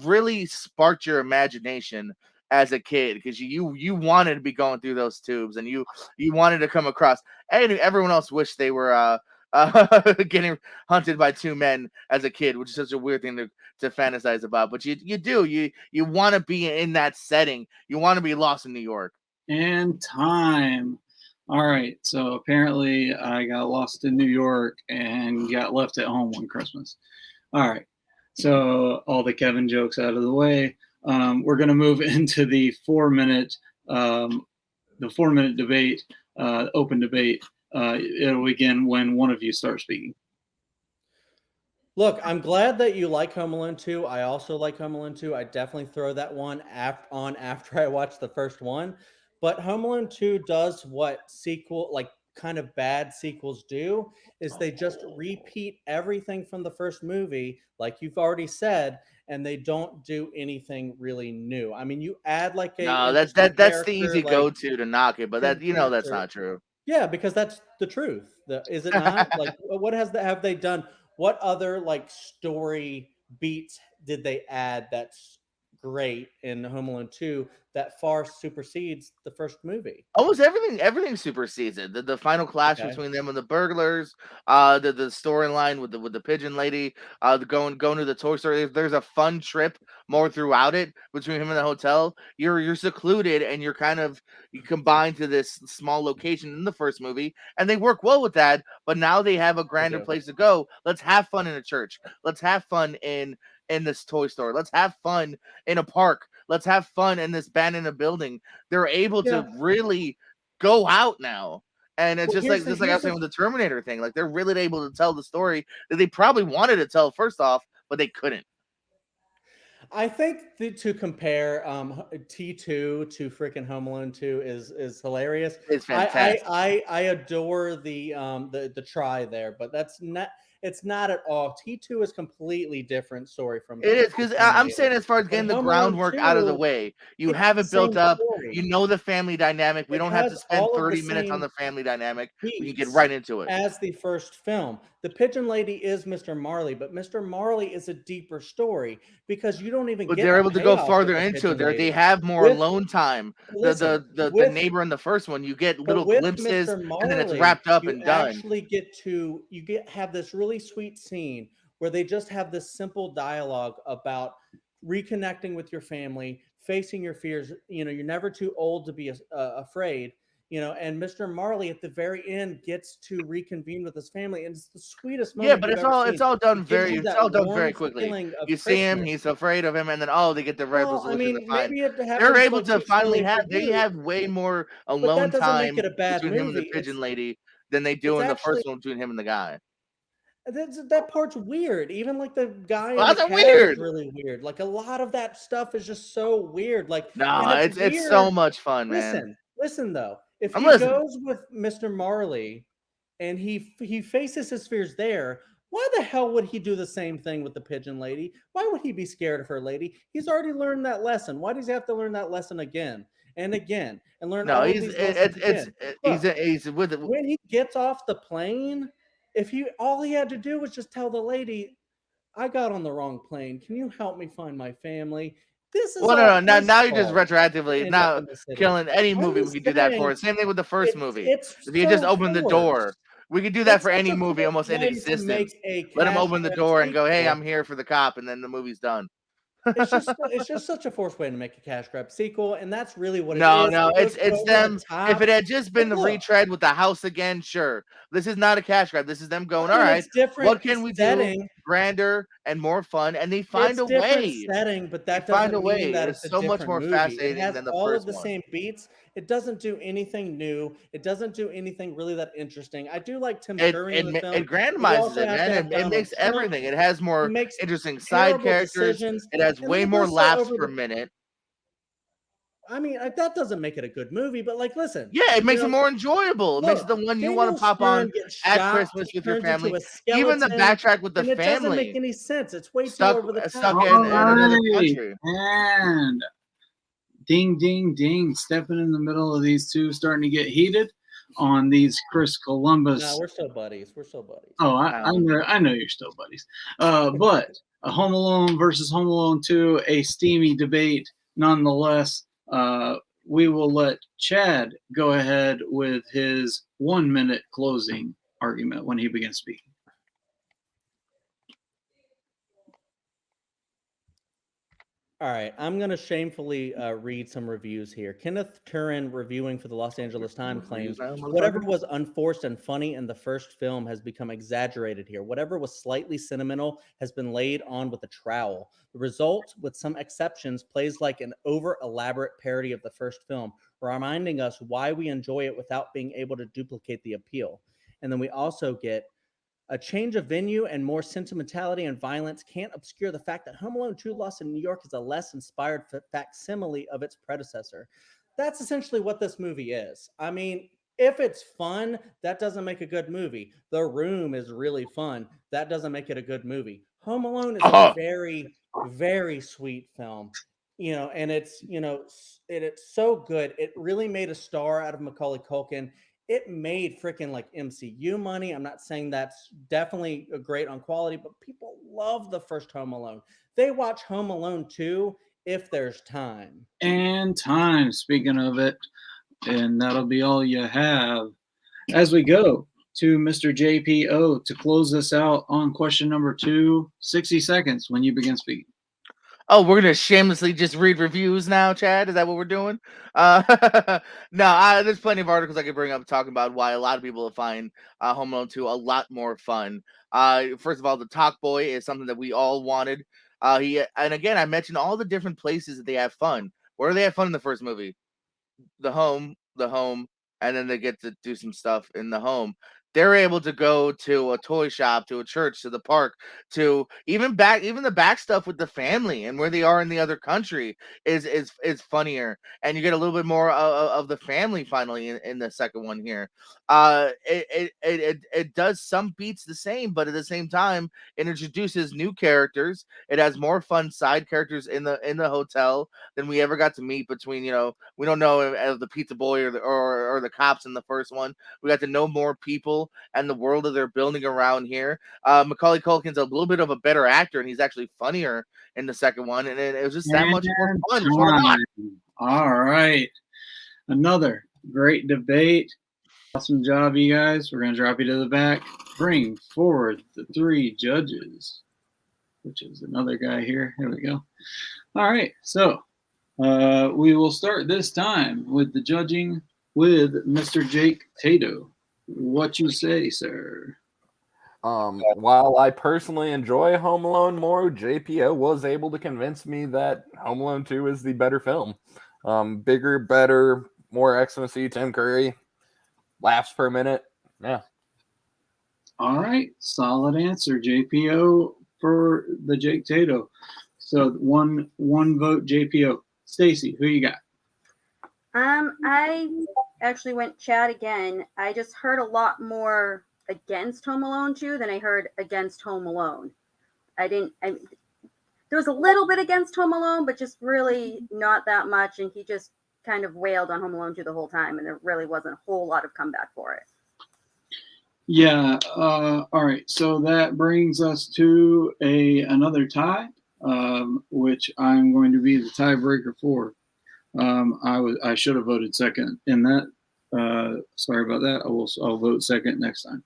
S3: really sparked your imagination as a kid, because you wanted to be going through those tubes, and you wanted to come across. And everyone else wished they were getting hunted by two men as a kid, which is such a weird thing to fantasize about. But you want to be in that setting. You want to be lost in New York.
S1: And time. All right, so apparently I got lost in New York and got left at home one Christmas. All right, so all the Kevin jokes out of the way. We're going to move into the 4-minute debate, open debate. It'll begin when one of you starts speaking.
S2: Look, I'm glad that you like Home Alone 2. I also like Home Alone 2. I definitely throw that one on after I watch the first one. But Home Alone 2 does what kind of bad sequels do, is they just repeat everything from the first movie, like you've already said, and they don't do anything really new. I mean, you add like a
S3: no, that's the easy go-to to knock it, but that's not true.
S2: Yeah, because that's the truth. Is it not? Like, what have they done? What other like story beats did they add that's great in Home Alone 2 that far supersedes the first movie?
S3: Almost everything supersedes it. The final clash between them and the burglars, the storyline with the pigeon lady, going to the toy store. There's a fun trip more throughout it between him and the hotel. You're secluded, and you combine to this small location in the first movie, and they work well with that. But now they have a grander place to go. Let's have fun in a church. Let's have fun in this toy store. Let's have fun in a park. Let's have fun in this band in a building. They're able to really go out now. And it's like I was saying with the Terminator thing. Like, they're really able to tell the story that they probably wanted to tell first off, but they couldn't.
S2: I think to compare T2 to freaking Home Alone 2 is hilarious.
S3: It's fantastic.
S2: I adore the try there, but it's not at all. T2 is completely different story from
S3: it is, because I'm saying, as far as getting the groundwork out of the way, you have it built up. Story. You know the family dynamic. We don't have to spend 30 minutes on the family dynamic. We can get right into it.
S2: As the first film, the Pigeon Lady is Mr. Marley, but Mr. Marley is a deeper story because you don't even.
S3: But they're able to go farther into it. They have more alone time. The neighbor in the first one, you get little glimpses, Marley, and then it's wrapped up and done.
S2: You have this really sweet scene where they just have this simple dialogue about reconnecting with your family, facing your fears. You're never too old to be afraid. And Mr. Marley at the very end gets to reconvene with his family, and it's the sweetest moment.
S3: Yeah, but it's all done very quickly. You see him, he's afraid of him, and then they get the resolution to find. They're able to finally have way more alone time between him and the pigeon lady than they do in the first one between him and the guy.
S2: That part's weird. Even like the guy
S3: that's weird.
S2: Is really weird. Like, a lot of that stuff is just so weird. Like,
S3: it's so much fun, man.
S2: Listen though. If he goes with Mr. Marley and he faces his fears there, why the hell would he do the same thing with the pigeon lady? Why would he be scared of her lady? He's already learned that lesson. Why does he have to learn that lesson again and again and learn? No,
S3: he's with it.
S2: When he gets off the plane, all he had to do was just tell the lady, "I got on the wrong plane. Can you help me find my family?" This is
S3: no. Now you're just retroactively killing any movie. We could do that for it. Same thing with the first movie. If you just open the door, we could do that for any movie almost in existence. Let him open the door and go, "Hey, I'm here for the cop," and then the movie's done.
S2: It's just such a forced way to make a cash grab sequel, and that's really what it is.
S3: No, it's them. If it had just been the retread with the house again, sure. This is not a cash grab. This is them going, all right,
S2: different.
S3: What can we do grander and more fun, and they find
S2: It's
S3: a
S2: different
S3: way.
S2: setting, but that
S3: They find
S2: doesn't
S3: a way.
S2: mean that
S3: It's
S2: it's a
S3: so much
S2: different
S3: more
S2: movie. It
S3: fascinating
S2: has
S3: than the
S2: all of
S3: first
S2: the
S3: one.
S2: same beats. It doesn't do anything new. It doesn't do anything really that interesting. I do like Tim Curry in the film.
S3: It
S2: but you
S3: grandmizes
S2: also
S3: it,
S2: have to
S3: man.
S2: have
S3: It
S2: Donald
S3: makes
S2: Trump.
S3: everything. It has
S2: He
S3: more
S2: makes
S3: interesting side
S2: terrible
S3: characters.
S2: decisions,
S3: It has
S2: and
S3: way
S2: then it
S3: more
S2: goes so
S3: laughs
S2: over
S3: per
S2: the.
S3: minute.
S2: I mean, that doesn't make it a good movie, but like, listen,
S3: Yeah, it makes
S2: you
S3: it
S2: know,
S3: more enjoyable. It makes it the
S2: look,
S3: one you want
S2: Daniel
S3: to pop on
S2: Stern gets
S3: at
S2: shot,
S3: Christmas with your
S2: turns into
S3: family.
S2: a
S3: Even the
S2: skeleton,
S3: backtrack with the
S2: and it doesn't make
S3: family
S2: any sense. It's way too
S3: stuck
S2: over the
S3: stuck
S2: top.
S3: in
S1: All
S3: another
S1: right.
S3: country.
S1: And ding, ding, ding. Stepping in the middle of these two, starting to get heated on these Chris Columbus.
S2: No, we're still buddies. We're still buddies.
S1: Oh, I know you're still buddies. But a Home Alone versus Home Alone 2, a steamy debate nonetheless. We will let Chad go ahead with his 1 minute closing argument when he begins speaking.
S2: All right, I'm going to shamefully read some reviews here. Kenneth Curran, reviewing for the Los Angeles Times, claims whatever was unforced and funny in the first film has become exaggerated here. Whatever was slightly sentimental has been laid on with a trowel. The result, with some exceptions, plays like an over-elaborate parody of the first film, reminding us why we enjoy it without being able to duplicate the appeal. And then we also get a change of venue and more sentimentality and violence can't obscure the fact that Home Alone 2 Lost in New York is a less inspired facsimile of its predecessor. That's essentially what this movie is. I mean, if it's fun, that doesn't make a good movie. The Room is really fun. That doesn't make it a good movie. Home Alone is a very, very sweet film. And it's so good. It really made a star out of Macaulay Culkin. It made freaking like MCU money. I'm not saying that's definitely great on quality, but people love the first Home Alone. They watch Home Alone 2 if there's time.
S1: And time, speaking of it, and that'll be all you have. As we go to Mr. JPO to close this out on question number 2, 60 seconds when you begin speaking.
S3: Oh, we're gonna shamelessly just read reviews now, Chad. Is that what we're doing? No, there's plenty of articles I could bring up talking about why a lot of people find Home Alone 2 a lot more fun. First of all, the Talk Boy is something that we all wanted. And again, I mentioned all the different places that they have fun. Where do they have fun in the first movie? The home, and then they get to do some stuff in the home. They're able to go to a toy shop, to a church, to the park, to even the back stuff with the family and where they are in the other country is funnier, and you get a little bit more of the family finally in the second one here. It does some beats the same, but at the same time, it introduces new characters. It has more fun side characters in the hotel than we ever got to meet between, we don't know as the pizza boy or the cops in the first one. We got to know more people and the world that they're building around here. Macaulay Culkin's a little bit of a better actor, and he's actually funnier in the second one, and it was just that much more fun. That's what I want.
S1: All right. Another great debate. Awesome job, you guys. We're going to drop you to the back. Bring forward the 3 judges, which is another guy here. Here we go. All right. So we will start this time with the judging with Mr. Jake Tato. What you say, sir?
S5: While I personally enjoy Home Alone more, JPO was able to convince me that Home Alone 2 is the better film. Bigger, better, more ecstasy, Tim Curry, laughs per minute. Yeah.
S1: All right. Solid answer, JPO for the Jake Tato. So one vote, JPO. Stacy, who you got?
S4: I actually went Chad again. I just heard a lot more against Home Alone 2 than I heard against Home Alone. There was a little bit against Home Alone, but just really not that much. And he just kind of wailed on Home Alone 2 the whole time, and there really wasn't a whole lot of comeback for it.
S1: Yeah. All right. So that brings us to another tie, which I'm going to be the tiebreaker for. I should have voted second in that. Sorry about that. I'll vote second next time.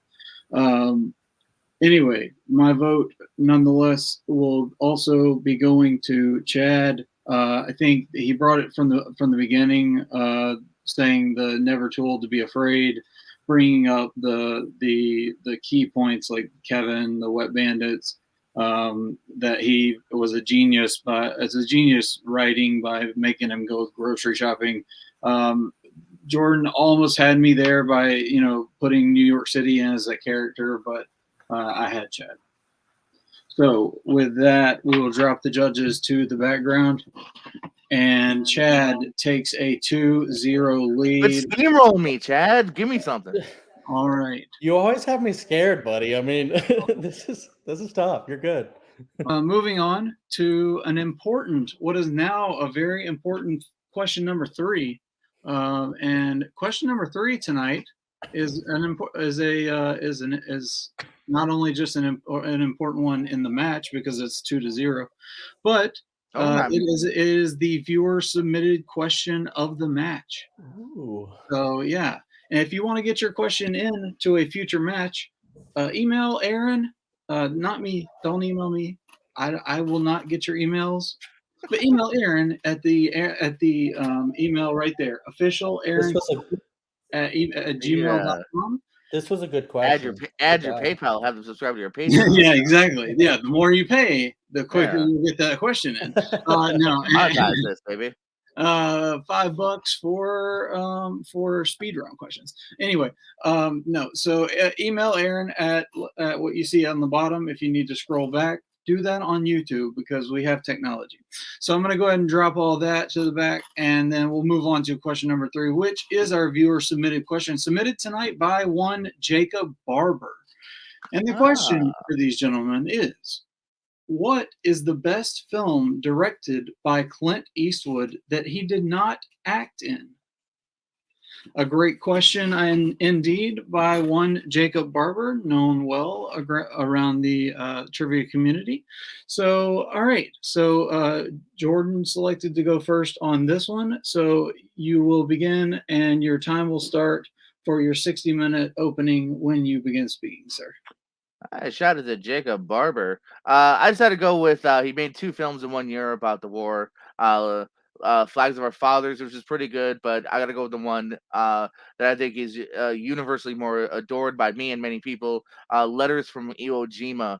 S1: Anyway, my vote nonetheless will also be going to Chad. I think he brought it from the beginning, saying the never told to be afraid, bringing up the key points like Kevin, the Wet Bandits, that he was a genius, but it's a genius writing by making him go grocery shopping. Jordan almost had me there by putting New York City in as a character, but I had Chad. So with that, we will drop the judges to the background, and Chad takes a 2-0 lead.
S3: But steamroll me, Chad. Give me something.
S1: All right.
S2: You always have me scared, buddy. I mean, this is tough. You're good.
S1: Moving on to what is now a very important question number 3. And question number 3 tonight is not only just an important one in the match because it's 2-0, but it is the viewer submitted question of the match.
S2: Ooh.
S1: So yeah, and if you want to get your question in to a future match, email Aaron. Not me. Don't email me. I will not get your emails. But email Aaron at the email right there. Official Aaron at gmail.com.
S2: This was a good question.
S3: Add your PayPal. Have them subscribe to your Patreon.
S1: Yeah, exactly. Yeah, the more you pay, the quicker you get that question in. No,
S3: monetize this, baby.
S1: $5 for speed round questions. Anyway, no. So email Aaron at what you see on the bottom. If you need to scroll back, do that on YouTube because we have technology. So I'm going to go ahead and drop all that to the back, and then we'll move on to question number 3, which is our viewer submitted question, submitted tonight by one Jacob Barber. And the question for these gentlemen is, what is the best film directed by Clint Eastwood that he did not act in? A great question, and indeed, by one Jacob Barber, known well around the trivia community. So, all right. So, Jordan selected to go first on this one. So, you will begin, and your time will start for your 60-minute opening when you begin speaking, sir.
S3: I shouted to Jacob Barber. I decided to go with he made 2 films in 1 year about the war. Flags of Our Fathers, which is pretty good, but I gotta go with the one that I think is universally more adored by me and many people. Letters from Iwo Jima.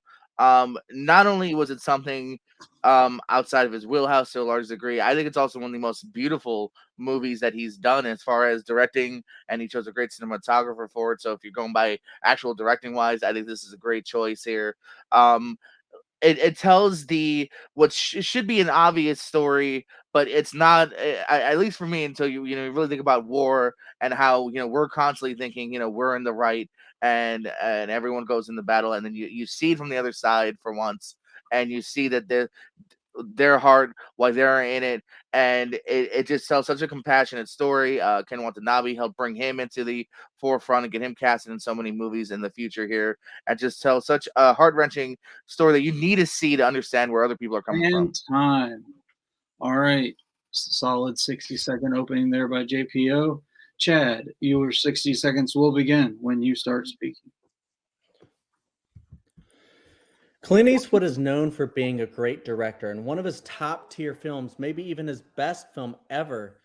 S3: Not only was it something outside of his wheelhouse to a large degree, I think it's also one of the most beautiful movies that he's done as far as directing, and he chose a great cinematographer for it. So if you're going by actual directing wise, I think this is a great choice here. It tells what should be an obvious story, but it's not, at least for me, until you really think about war and how we're constantly thinking we're in the right, and everyone goes in the battle, and then you see it from the other side for once, and you see that their heart while they're in it, and it just tells such a compassionate story. Ken Watanabe helped bring him into the forefront and get him casted in so many movies in the future here, and just tell such a heart-wrenching story that you need to see to understand where other people are coming from.
S1: Time. All right. Solid 60-second opening there by JPO. Chad, your 60 seconds will begin when you start speaking.
S2: Clint Eastwood is known for being a great director, and one of his top-tier films, maybe even his best film ever,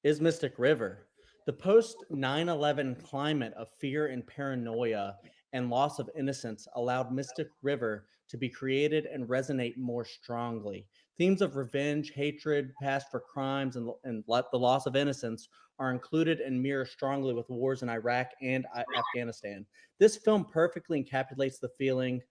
S2: is Mystic River. The post-9/11 climate of fear and paranoia and loss of innocence allowed Mystic River to be created and resonate more strongly. Themes of revenge, hatred, past for crimes, and the loss of innocence are included and mirror strongly with wars in Iraq and Afghanistan. This film perfectly encapsulates the feeling,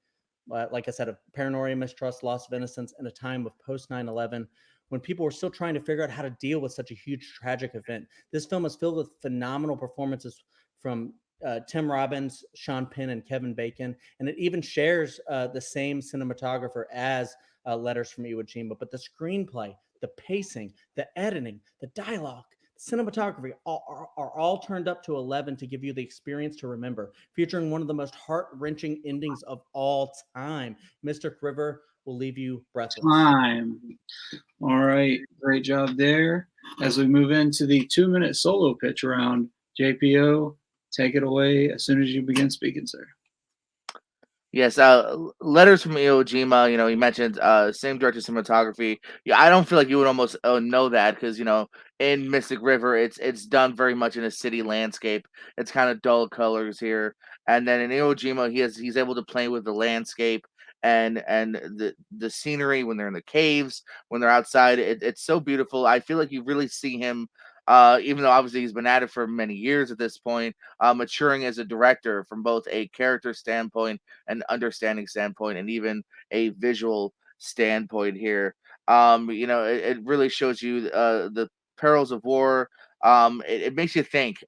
S2: like I said, of paranoia, mistrust, loss of innocence in a time of post 9/11 when people were still trying to figure out how to deal with such a huge tragic event. This film is filled with phenomenal performances from Tim Robbins, Sean Penn, and Kevin Bacon, and it even shares the same cinematographer as Letters from Iwo Jima. But the screenplay, the pacing, the editing, the dialogue, cinematography are all turned up to 11 to give you the experience to remember, featuring one of the most heart-wrenching endings of all time. Mystic River will leave you breathless.
S1: Time. All right. Great job there. As we move into the 2-minute solo pitch round, JPO, take it away as soon as you begin speaking, sir.
S3: Yes, Letters from Iwo Jima, you mentioned same director cinematography. Yeah, I don't feel like you would almost know that because, in Mystic River, it's done very much in a city landscape. It's kind of dull colors here. And then in Iwo Jima, he's able to play with the landscape and the scenery when they're in the caves, when they're outside. It's so beautiful. I feel like you really see him, even though obviously he's been at it for many years at this point, maturing as a director from both a character standpoint, an understanding standpoint, and even a visual standpoint here. It really shows you the perils of war. It makes you think.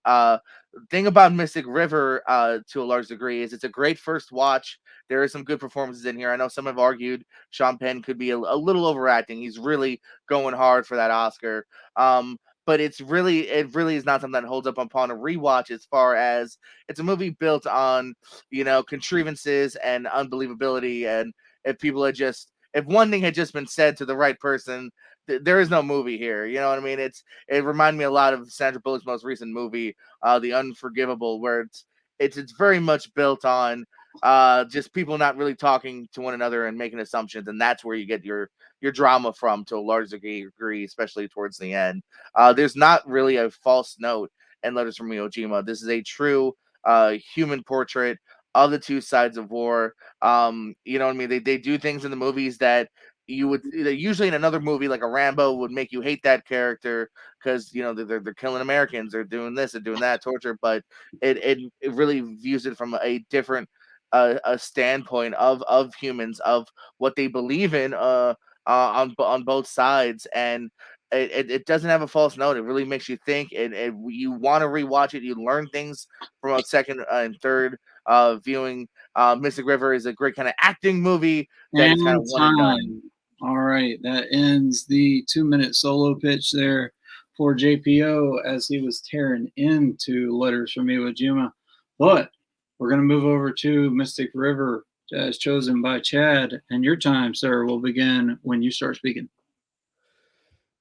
S3: Thing about Mystic River, to a large degree, is it's a great first watch. There are some good performances in here. I know some have argued Sean Penn could be a little overacting. He's really going hard for that Oscar. But it really is not something that holds up upon a rewatch, as far as it's a movie built on, contrivances and unbelievability. And if one thing had just been said to the right person, there is no movie here. You know what I mean? It reminded me a lot of Sandra Bullock's most recent movie, The Unforgivable, where it's very much built on just people not really talking to one another and making assumptions, and that's where you get your drama from, to a large degree, especially towards the end. There's not really a false note in Letters from Iwo Jima. This is a true human portrait of the two sides of war. You know what I mean? They do things in the movies that you would usually in another movie like a Rambo would make you hate that character because they're killing Americans, they're doing this and doing that, torture. But it really views it from a different a standpoint of humans, of what they believe in on both sides. And it doesn't have a false note. It really makes you think, and you want to rewatch it. You learn things from a second and third viewing. Mystic River is a great kind of acting movie that is kind of one and done.
S1: All right, that ends the 2-minute solo pitch there for JPO as he was tearing into Letters from Iwo Jima. But we're going to move over to Mystic River as chosen by Chad. And your time, sir, will begin when you start speaking.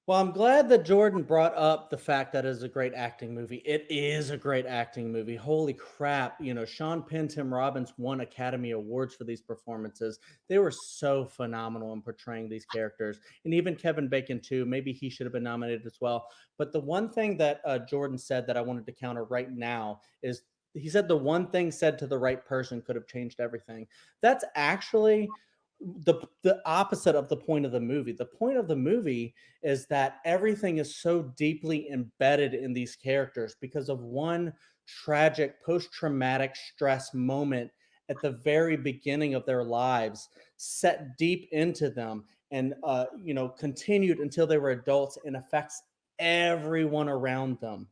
S2: Well, I'm glad that Jordan brought up the fact that it is a great acting movie. It is a great acting movie. Holy crap. Sean Penn, Tim Robbins won Academy Awards for these performances. They were so phenomenal in portraying these characters. And even Kevin Bacon, too. Maybe he should have been nominated as well. But the one thing that Jordan said that I wanted to counter right now is he said the one thing said to the right person could have changed everything. That's actually the opposite of the point of the movie. The point of the movie is that everything is so deeply embedded in these characters because of one tragic post-traumatic stress moment at the very beginning of their lives, set deep into them and continued until they were adults, and affects everyone around them.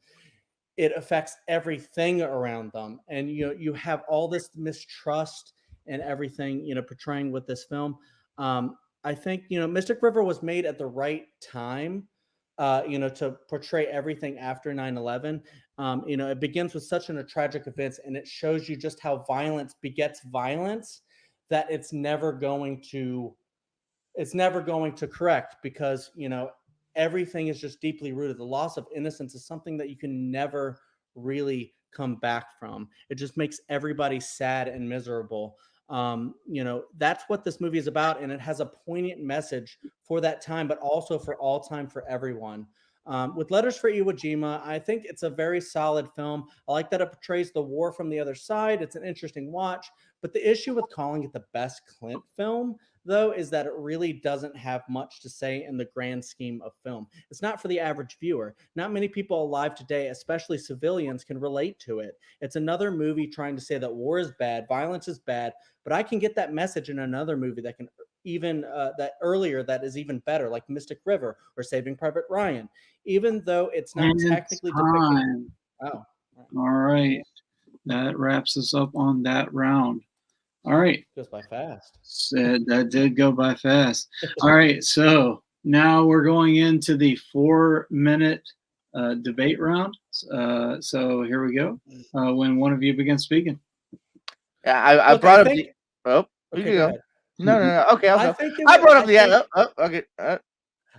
S2: It affects everything around them. And you have all this mistrust and everything, portraying with this film. I think, Mystic River was made at the right time, to portray everything after 9/11. It begins with such a tragic event, and it shows you just how violence begets violence, that it's never going to correct, because, everything is just deeply rooted. The loss of innocence is something that you can never really come back from. It just makes everybody sad and miserable. That's what this movie is about, and it has a poignant message for that time, but also for all time, for everyone. With Letters from Iwo Jima, I think it's a very solid film. I like that it portrays the war from the other side. It's an interesting watch, but the issue with calling it the best Clint film, though, is that it really doesn't have much to say in the grand scheme of film. It's not for the average viewer. Not many people alive today, especially civilians, can relate to it. It's another movie trying to say that war is bad, violence is bad, but I can get that message in another movie that can even that is even better, like Mystic River or Saving Private Ryan, even though it's not technically depicting. Oh,
S1: all right. That wraps us up on that round. All right.
S2: Goes by fast.
S1: That did go by fast. All right. So now we're going into the 4-minute debate round. So here we go. When one of you begins speaking.
S3: Yeah, I brought up the. Oh, okay, you go. No. Okay, I brought up the. Okay.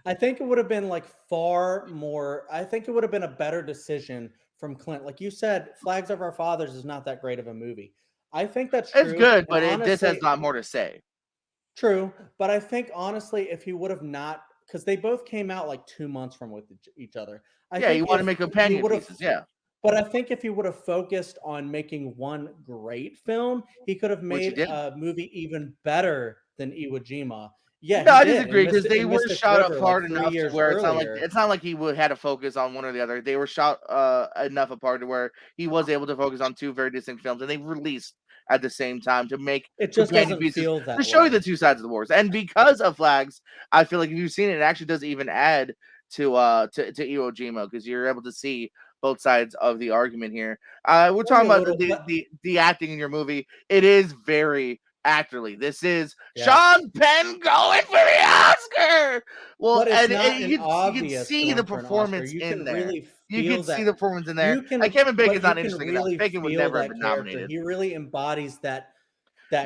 S2: I think it would have been far more. I think it would have been a better decision from Clint. Like you said, Flags of Our Fathers is not that great of a movie. I think that's true.
S3: It's good, but honestly, this has a lot more to say.
S2: True, but I think honestly, if he would have not, because they both came out 2 months from with each other.
S3: You want to make companion pieces, yeah.
S2: But I think if he would have focused on making one great film, he could have made a movie even better than Iwo Jima. Yeah,
S3: No,
S2: he
S3: I
S2: did.
S3: disagree because they
S2: in
S3: were
S2: Mystic
S3: shot
S2: River,
S3: apart
S2: like 3
S3: enough to
S2: years
S3: where
S2: earlier.
S3: it's not like he had to focus on one or the other. They were shot enough apart to where he was able to focus on two very distinct films, and they released at the same time to make
S2: It just
S3: companion
S2: doesn't
S3: pieces
S2: feel that
S3: to show you
S2: way.
S3: the two sides of the wars. And because of Flags, I feel like if you've seen it, it actually does even add to Iwo Jima because you're able to see both sides of the argument here. We're talking about the acting in your movie. It is very actorly. This is Sean Penn going for the Oscar. Well,
S2: but it's
S3: and
S2: not
S3: you
S2: an
S3: can
S2: obvious
S3: see the
S2: going for an Oscar.
S3: performance
S2: You
S3: in
S2: can
S3: there.
S2: really
S3: You
S2: feel
S3: can
S2: that.
S3: see the performance in there.
S2: You can,
S3: like Kevin Bacon's
S2: but
S3: not
S2: you can
S3: interesting
S2: really
S3: enough. Bacon would
S2: feel
S3: never have
S2: that
S3: been
S2: character.
S3: nominated.
S2: He really embodies that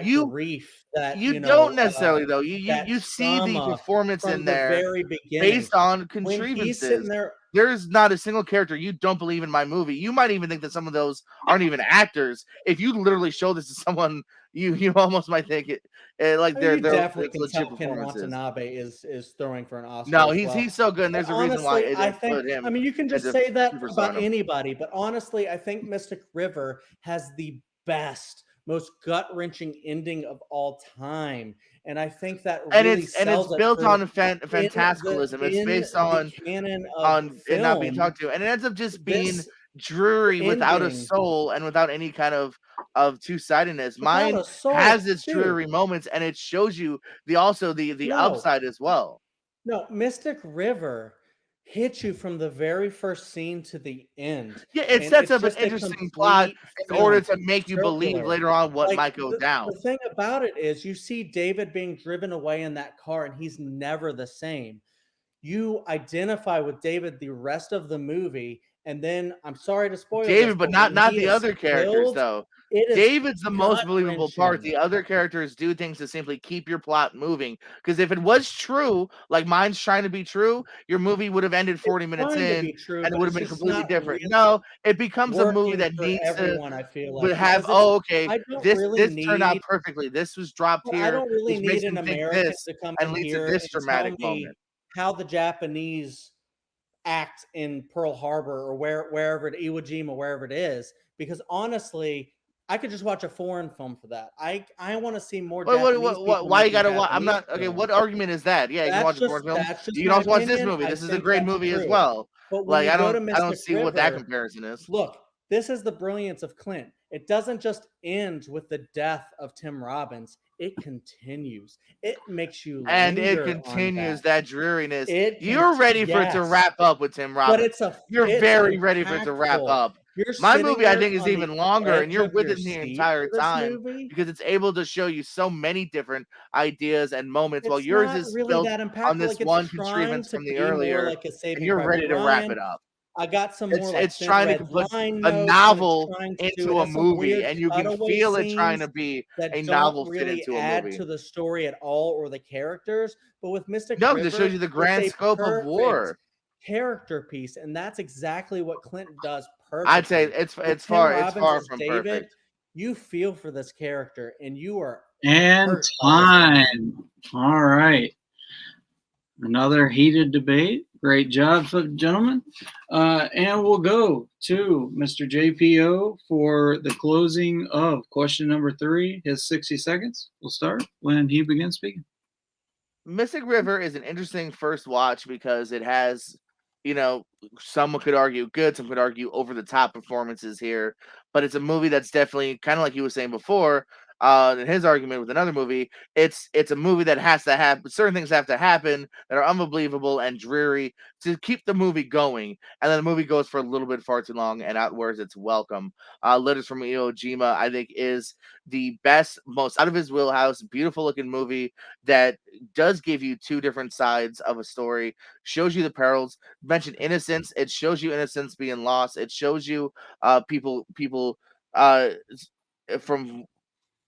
S3: You
S2: grief, that
S3: you don't necessarily though.
S2: that
S3: You see the
S2: trauma
S3: performance
S2: from
S3: in
S2: the
S3: there
S2: very beginning.
S3: based on
S2: When he's sitting
S3: contrivances.
S2: there,
S3: There's not a single character you don't believe in my movie. You might even think that some of those aren't even actors. If you literally show this to someone, you almost might think it like they're
S2: definitely can
S3: legit
S2: tell Ken
S3: performances.
S2: Watanabe is throwing for an Oscar.
S3: No,
S2: as well.
S3: he's so good, and there's a reason why
S2: Honestly,
S3: it
S2: I
S3: put
S2: think.
S3: him.
S2: I mean, you can just
S3: as a
S2: say that
S3: superstar.
S2: about anybody, but honestly, I think Mystic River has the best, most gut-wrenching ending of all time, and I think that really
S3: it's built on fantasticalism. It's based on
S2: canon of
S3: it not being
S2: film.
S3: talked to, and it ends up just being dreary without a soul and without any kind of two-sidedness. Mine has its dreary moments, and it shows you the upside as well.
S2: No, Mystic River hits you from the very first scene to the end.
S3: Yeah, it sets up an interesting plot in order to make you believe later on what might go down.
S2: The thing about it is you see David being driven away in that car, and he's never the same. You identify with David the rest of the movie, and then I'm sorry to spoil
S3: David,
S2: this,
S3: but not the other characters though. David's the most believable part. The other characters do things to simply keep your plot moving. Because if it was true, like mine's trying to be true, your movie would have ended 40 minutes in, and it would have been completely different. No, it becomes a movie that needs
S2: everyone, I feel like,
S3: have. This turned out perfectly. This was dropped here.
S2: I don't really need an American
S3: this
S2: to come
S3: and
S2: in
S3: leads
S2: here
S3: to this
S2: and
S3: dramatic
S2: tell me
S3: moment.
S2: how the Japanese act in Pearl Harbor or wherever at Iwo Jima, wherever it is, because honestly, I could just watch a foreign film for that. I want to see more.
S3: Why you gotta watch? I'm not okay. What argument is that? Yeah, you can watch a foreign film. You can also watch this movie. This is a great movie as well.
S2: But like,
S3: I don't see what that comparison is.
S2: Look, this is the brilliance of Clint. It doesn't just end with the death of Tim Robbins. It continues. It makes you
S3: and it continues that dreariness. You're ready for it to wrap up with Tim Robbins.
S2: But
S3: you're very ready for it to wrap up. My movie, I think, is even longer, and you're with it the entire time because it's able to show you so many different ideas and moments, while yours is built on this one contrivance from the earlier, and you're ready to wrap it up.
S2: I got some more.
S3: It's trying to put a novel into a movie, and you can feel it trying to be a novel fit into a movie.
S2: To the story at all or the characters, but with Mystic
S3: River,
S2: because
S3: it shows you the grand scope of war.
S2: Character piece, and that's exactly what Clint does perfectly.
S3: I'd say it's far from
S2: David,
S3: perfect.
S2: You feel for this character, and you are
S1: time. All right, another heated debate. Great job, gentlemen. And we'll go to Mr. JPO for the closing of question number 3. His 60 seconds will start when he begins speaking.
S3: Mystic River is an interesting first watch because it has, some could argue good, some could argue over the top performances here, but it's a movie that's definitely kind of like he was saying before. In his argument with another movie, it's a movie that has to happen. Certain things have to happen that are unbelievable and dreary to keep the movie going, and then the movie goes for a little bit far too long and outwears its welcome. Letters from Iwo Jima, I think, is the best, most out of his wheelhouse, beautiful looking movie that does give you two different sides of a story, shows you the perils. Mentioned innocence, it shows you innocence being lost. It shows you people from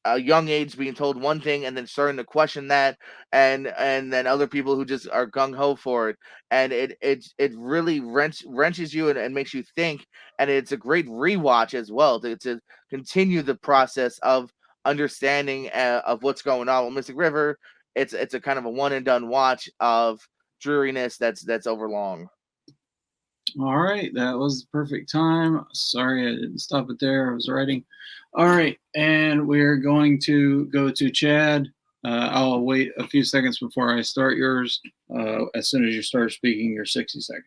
S3: a young age being told one thing and then starting to question that, and then other people who just are gung-ho for it, and it really wrenches you and makes you think, and it's a great rewatch as well to continue the process of understanding of what's going on with Mystic River. It's a kind of a one and done watch of dreariness that's overlong.
S1: All right, that was the perfect time. Sorry I didn't stop it there. I was writing. All right, and we're going to go to Chad I'll wait a few seconds before I start yours. As soon as you start speaking, your 60 seconds.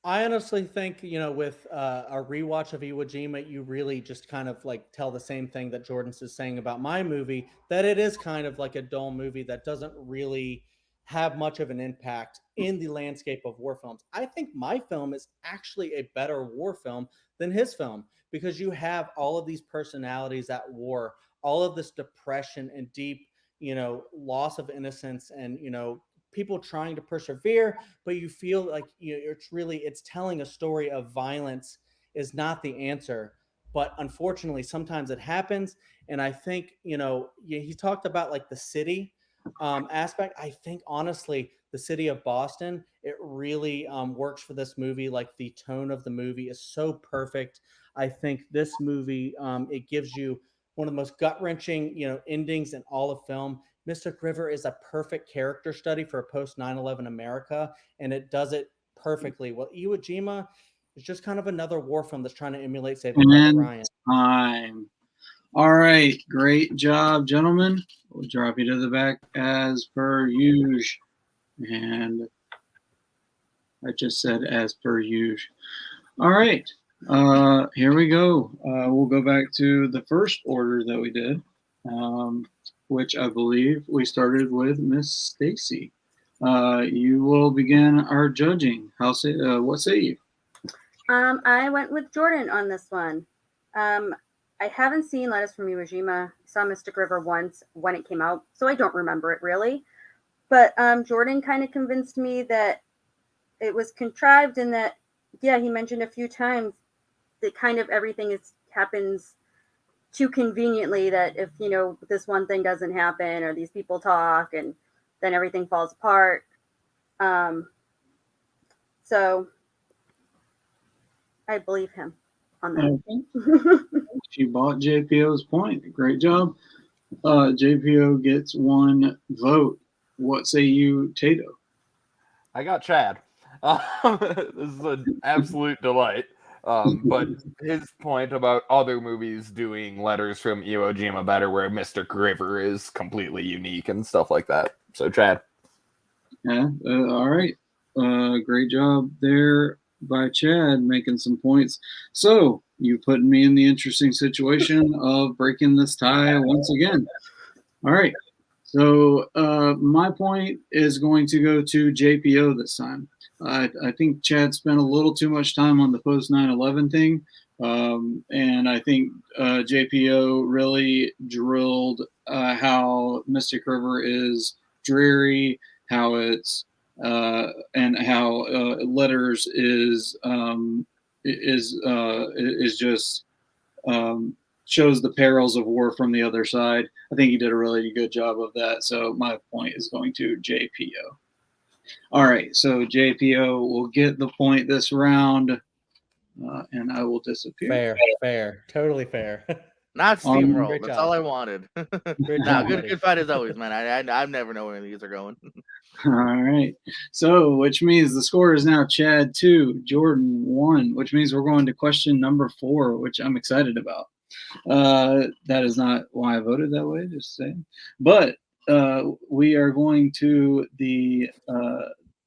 S2: I honestly think, with a rewatch of Iwo Jima, you really just kind of like tell the same thing that Jordan's is saying about my movie, that it is kind of like a dull movie that doesn't really have much of an impact in the landscape of war films. I think my film is actually a better war film than his film because you have all of these personalities at war, all of this depression and deep, loss of innocence and, people trying to persevere, but you feel like it's telling a story of violence is not the answer, but unfortunately sometimes it happens. And I think he talked about like the city aspect. I think honestly the city of Boston, it really works for this movie. Like the tone of the movie is so perfect. I think this movie, it gives you one of the most gut-wrenching endings in all of film. Mystic River is a perfect character study for a post 9/11 America, and it does it perfectly. Well, Iwo Jima is just kind of another war film that's trying to emulate Saving Private Ryan.
S1: Time. All right, great job, gentlemen. We'll drop you to the back as per usual. And I just said as per usual. All right, here we go. We'll go back to the first order that we did. Which I believe we started with Miss Stacy. You will begin our judging. What say you?
S4: I went with Jordan on this one. I haven't seen Letters from Iwo Jima. I saw Mystic River once when it came out, so I don't remember it really. But Jordan kind of convinced me that it was contrived and that, yeah, he mentioned a few times that kind of everything happens too conveniently, that if this one thing doesn't happen or these people talk and then everything falls apart. So I believe him on that.
S1: She bought JPO's point. Great job. JPO gets one vote. What say you, Tato?
S5: I got Chad. This is an absolute delight. But his point about other movies doing Letters from Iwo Jima better, where Mystic River is completely unique and stuff like that. So, Chad.
S1: Yeah, all right. Great job there by Chad, making some points. So, you putting me in the interesting situation of breaking this tie once again. All right. So, my point is going to go to JPO this time. I think Chad spent a little too much time on the post 9/11 thing. And I think JPO really drilled how Mystic River is dreary, how it's and how Letters is just shows the perils of war from the other side. I think he did a really good job of that. So my point is going to JPO. All right, so JPO will get the point this round, and I will disappear.
S2: Fair, totally fair.
S3: Not steamroll.
S2: Great
S3: That's
S2: job.
S3: all I wanted.
S2: Great
S3: Nah,
S2: job,
S3: good
S2: buddy.
S3: fight as always, man. I never know where these are going.
S1: All right, so which means the score is now Chad 2, Jordan 1, which means we're going to question number 4, which I'm excited about. That is not why I voted that way, just saying. But we are going to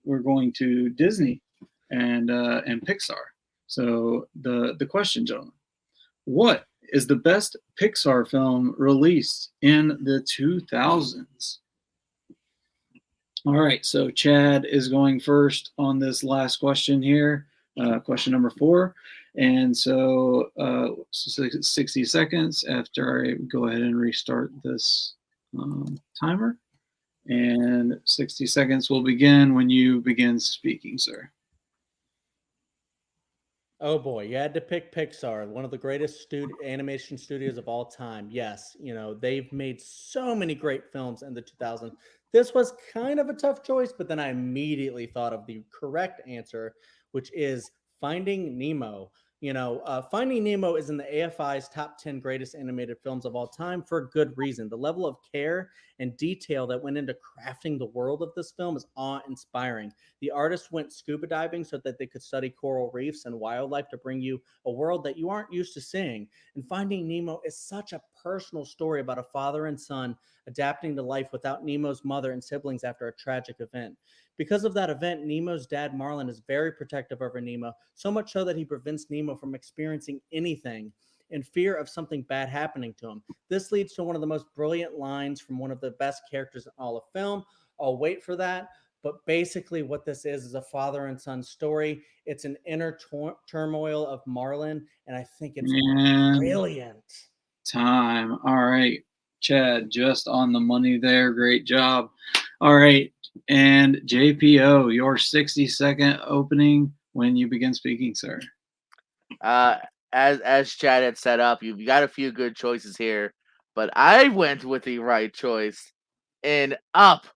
S1: we're going to Disney and Pixar. So the question, gentlemen, what is the best Pixar film released in the 2000s? All right, so Chad is going first on this last question here, question number 4. And so 60 seconds after I go ahead and restart this timer. And 60 seconds will begin when you begin speaking, sir.
S2: Oh boy, you had to pick Pixar, one of the greatest animation studios of all time. Yes, they've made so many great films in the 2000s. This was kind of a tough choice, but then I immediately thought of the correct answer, which is Finding Nemo. Finding Nemo is in the AFI's top 10 greatest animated films of all time for a good reason. The level of care and detail that went into crafting the world of this film is awe-inspiring. The artists went scuba diving so that they could study coral reefs and wildlife to bring you a world that you aren't used to seeing. And Finding Nemo is such a personal story about a father and son adapting to life without Nemo's mother and siblings after a tragic event. Because of that event, Nemo's dad, Marlin, is very protective over Nemo, so much so that he prevents Nemo from experiencing anything in fear of something bad happening to him. This leads to one of the most brilliant lines from one of the best characters in all of film. I'll wait for that. But basically, what this is a father and son story. It's an inner turmoil of Marlin, and I think it's brilliant.
S1: Time. All right, Chad, just on the money there. Great job. All right, and JPO, your 60-second opening when you begin speaking, sir.
S3: As Chad had set up, you've got a few good choices here, but I went with the right choice in Up.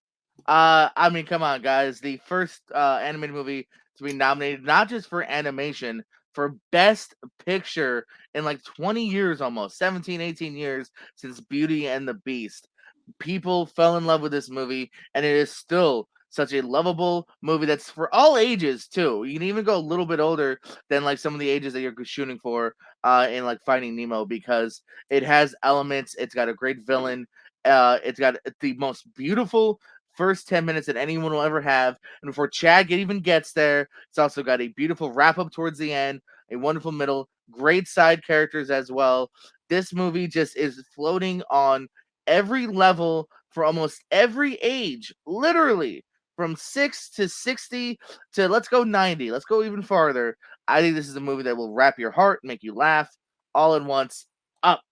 S3: I mean, come on, guys. The first animated movie to be nominated, not just for animation, for Best Picture in like 20 years almost, 17, 18 years since Beauty and the Beast. People fell in love with this movie, and it is still such a lovable movie that's for all ages, too. You can even go a little bit older than like some of the ages that you're shooting for in like Finding Nemo, because it has elements. It's got a great villain. It's got the most beautiful first 10 minutes that anyone will ever have. And before Chad even gets there, it's also got a beautiful wrap up towards the end, a wonderful middle, great side characters as well. This movie just is floating on every level for almost every age, literally from 6 to 60 to let's go 90. Let's go even farther. I think this is a movie that will wrap your heart, make you laugh all at once. Up.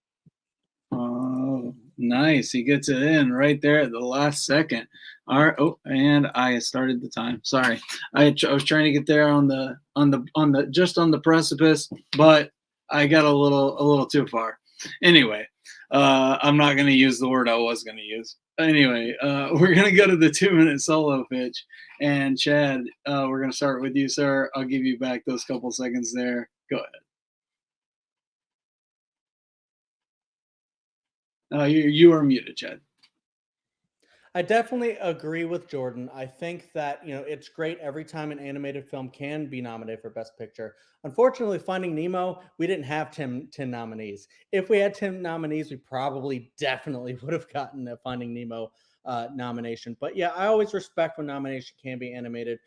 S1: Oh, nice. He gets it in right there at the last second. All right. Oh, and I started the time. Sorry. I was trying to get there on the precipice, but I got a little too far. Anyway, I'm not going to use the word I was going to use. Anyway, we're going to go to the 2-minute solo pitch. And Chad, we're going to start with you, sir. I'll give you back those couple seconds there. Go ahead. You are muted, Chad.
S2: I definitely agree with Jordan. I think that, it's great every time an animated film can be nominated for Best Picture. Unfortunately, Finding Nemo, we didn't have 10 nominees. If we had 10 nominees, we probably definitely would have gotten a Finding Nemo nomination. But yeah, I always respect when nomination can be animated.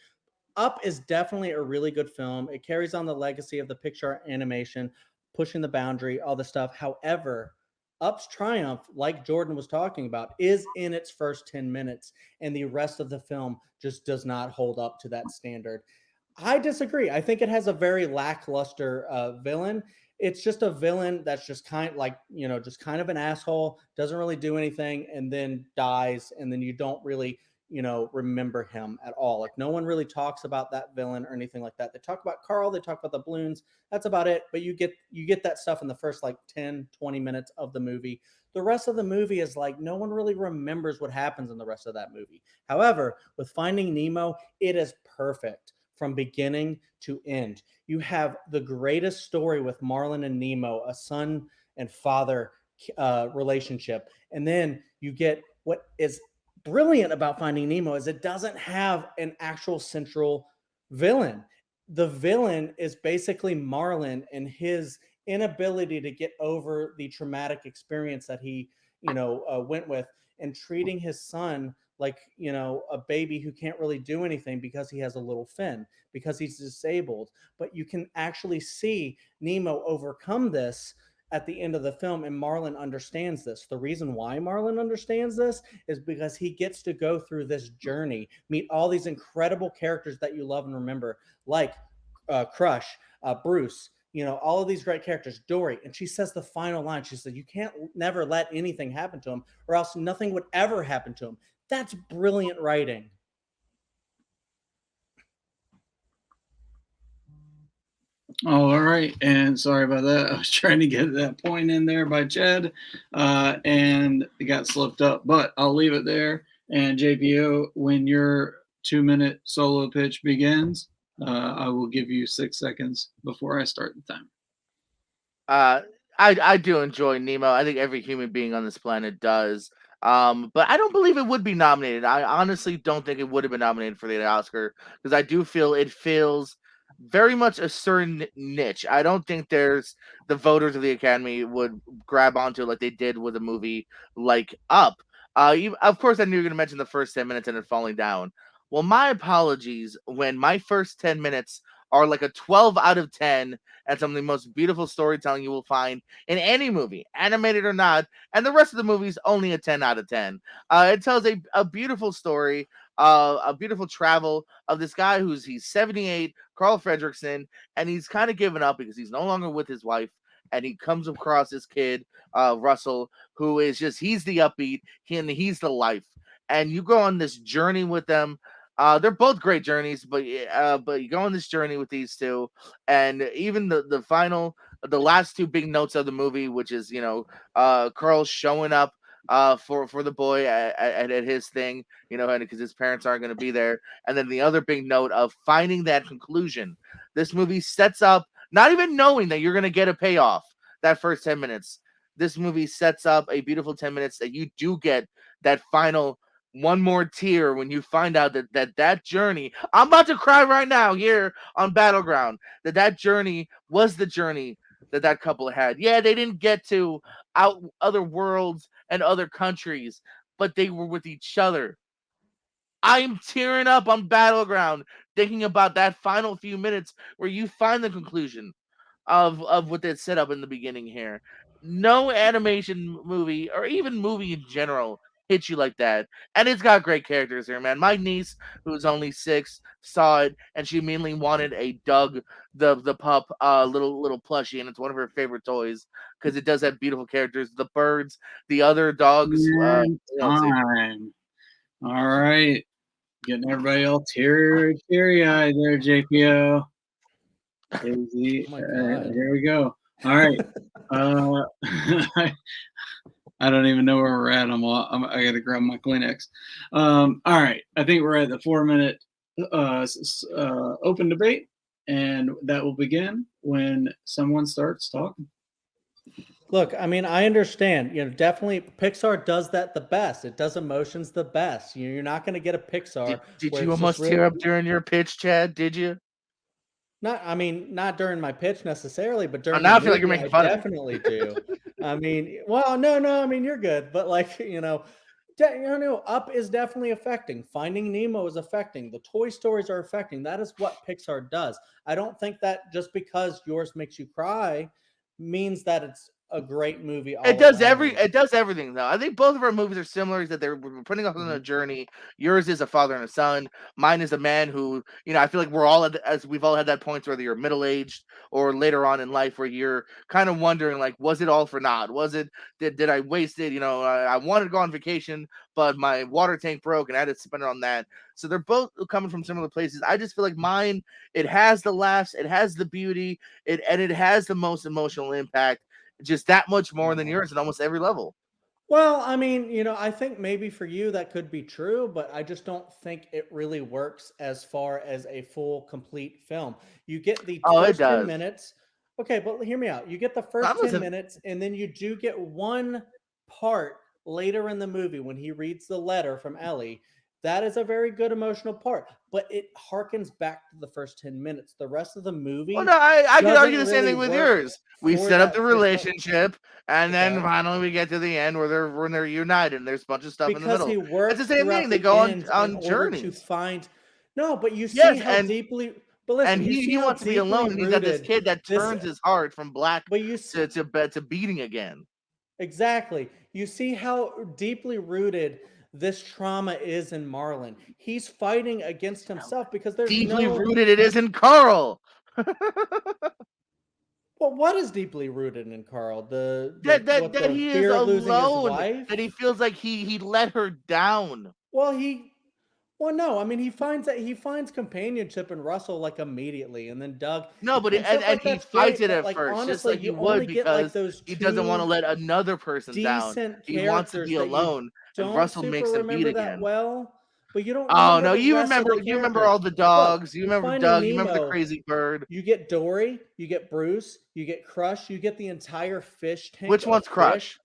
S2: Up is definitely a really good film. It carries on the legacy of the Pixar animation, pushing the boundary, all the stuff. However, Up's triumph, like Jordan was talking about, is in its first 10 minutes, and the rest of the film just does not hold up to that standard. I disagree. I think it has a very lackluster villain. It's just a villain that's just kind of an asshole, doesn't really do anything, and then dies, and then you don't really remember him at all. Like, no one really talks about that villain or anything like that. They talk about Carl, they talk about the balloons. That's about it. But you get that stuff in the first like 10, 20 minutes of the movie. The rest of the movie is like, no one really remembers what happens in the rest of that movie. However, with Finding Nemo, it is perfect from beginning to end. You have the greatest story with Marlin and Nemo, a son and father relationship. And then you get what is brilliant about Finding Nemo is it doesn't have an actual central villain. The villain is basically Marlin and his inability to get over the traumatic experience that he, went with, and treating his son like, a baby who can't really do anything because he has a little fin, because he's disabled. But you can actually see Nemo overcome this at the end of the film, and Marlin understands this. The reason why Marlin understands this is because he gets to go through this journey, meet all these incredible characters that you love and remember, like Crush, Bruce, all of these great characters, Dory. And she says the final line. She said, "You can't never let anything happen to him, or else nothing would ever happen to him." That's brilliant writing.
S1: Oh, all right. And sorry about that. I was trying to get that point in there by Chad, and it got slipped up, but I'll leave it there. And JPO, when your 2-minute solo pitch begins, I will give you 6 seconds before I start the time.
S3: I do enjoy Nemo. I think every human being on this planet does. But I don't believe it would be nominated. I honestly don't think it would have been nominated for the Oscar because I do feel it feels very much a certain niche. I don't think there's the voters of the Academy would grab onto it like they did with a movie like Up. Of course, I knew you were going to mention the first 10 minutes and it falling down. Well, my apologies when my first 10 minutes are like a 12 out of 10 and some of the most beautiful storytelling you will find in any movie, animated or not, and the rest of the movie's only a 10 out of 10. It tells a beautiful story, a beautiful travel of this guy he's 78, Carl Fredricksen, and he's kind of given up because he's no longer with his wife, and he comes across this kid, Russell, who is he's the upbeat, he's the life, and you go on this journey with them. They're both great journeys, but you go on this journey with these two, and even the last two big notes of the movie, which is Carl showing up for the boy at his thing, and because his parents aren't going to be there, and then the other big note of finding that conclusion. This movie sets up, not even knowing that you're going to get a payoff that first 10 minutes. This movie sets up a beautiful 10 minutes that you do get that final one more tear when you find out that journey. I'm about to cry right now here on Battleground. That journey was the journey that couple had. Yeah, they didn't get to other worlds and other countries, but they were with each other. I'm tearing up on Battleground thinking about that final few minutes where you find the conclusion of what they set up in the beginning here. No animation movie or even movie in general hits you like that. And it's got great characters here, man. My niece, who's only 6, saw it and she immediately wanted a Doug the pup little plushie, and it's one of her favorite toys because it does have beautiful characters. The birds, the other dogs.
S1: Time. All right. Getting everybody all teary-eyed there, JPO. Easy.
S2: Oh my God.
S1: Here we go. All right. I don't even know where we're at. I got to grab my Kleenex. All right. I think we're at the 4-minute open debate, and that will begin when someone starts talking.
S2: Look, I mean, I understand. Definitely Pixar does that the best. It does emotions the best. You're not going to get a Pixar.
S3: Did you almost tear up during your pitch, Chad? Did you?
S2: Not during my pitch necessarily, but during.
S3: Now I feel like you're making fun of me.
S2: Definitely do. I mean, well, no. I mean, you're good, but Up is definitely affecting. Finding Nemo is affecting. The Toy Stories are affecting. That is what Pixar does. I don't think that just because yours makes you cry means that it's a great movie.
S3: It does everything though. I think both of our movies are similar, is that we're putting us on a journey. Yours is a father and a son. Mine is a man who, I feel like we've all had that point whether you're middle-aged or later on in life where you're kind of wondering, like, was it all for naught? Did I waste it? I wanted to go on vacation, but my water tank broke and I had to spend it on that. So they're both coming from similar places. I just feel like mine, it has the laughs, it has the beauty, it has the most emotional impact. Just that much more than yours at almost every level.
S2: Well, I mean, I think maybe for you that could be true, but I just don't think it really works as far as a full, complete film. You get the first 10 minutes. Okay, but hear me out. You get the first 10 minutes, and then you do get one part later in the movie when he reads the letter from Ellie. That is a very good emotional part, but it harkens back to the first 10 minutes. The rest of the movie.
S3: Well, no, I could argue the same thing with yours. We set up the relationship, and then finally we get to the end where they're united, and there's a bunch of stuff in the middle. It's the same thing. They go on journeys
S2: to find. No, but you see how deeply. But listen,
S3: and he wants to be alone. He's got this kid that turns his heart from black to beating again.
S2: Exactly. You see how deeply rooted this trauma is in Marlon. He's fighting against himself because there's
S3: deeply rooted. It is in Carl.
S2: Well, what is deeply rooted in Carl?
S3: That he is alone. That he feels like he let her down.
S2: Well, no. I mean, he finds companionship in Russell like immediately, and then Doug.
S3: No, but and he fights it at first, honestly, just like you would, because he doesn't want to let another person down. He wants to be alone. And Russell makes him beat again.
S2: Well, but you don't.
S3: Oh no, you remember all the dogs. You remember Doug. You remember the crazy bird.
S2: You get Dory. You get Bruce. You get Crush. You get the entire fish tank.
S3: Which one's Crush?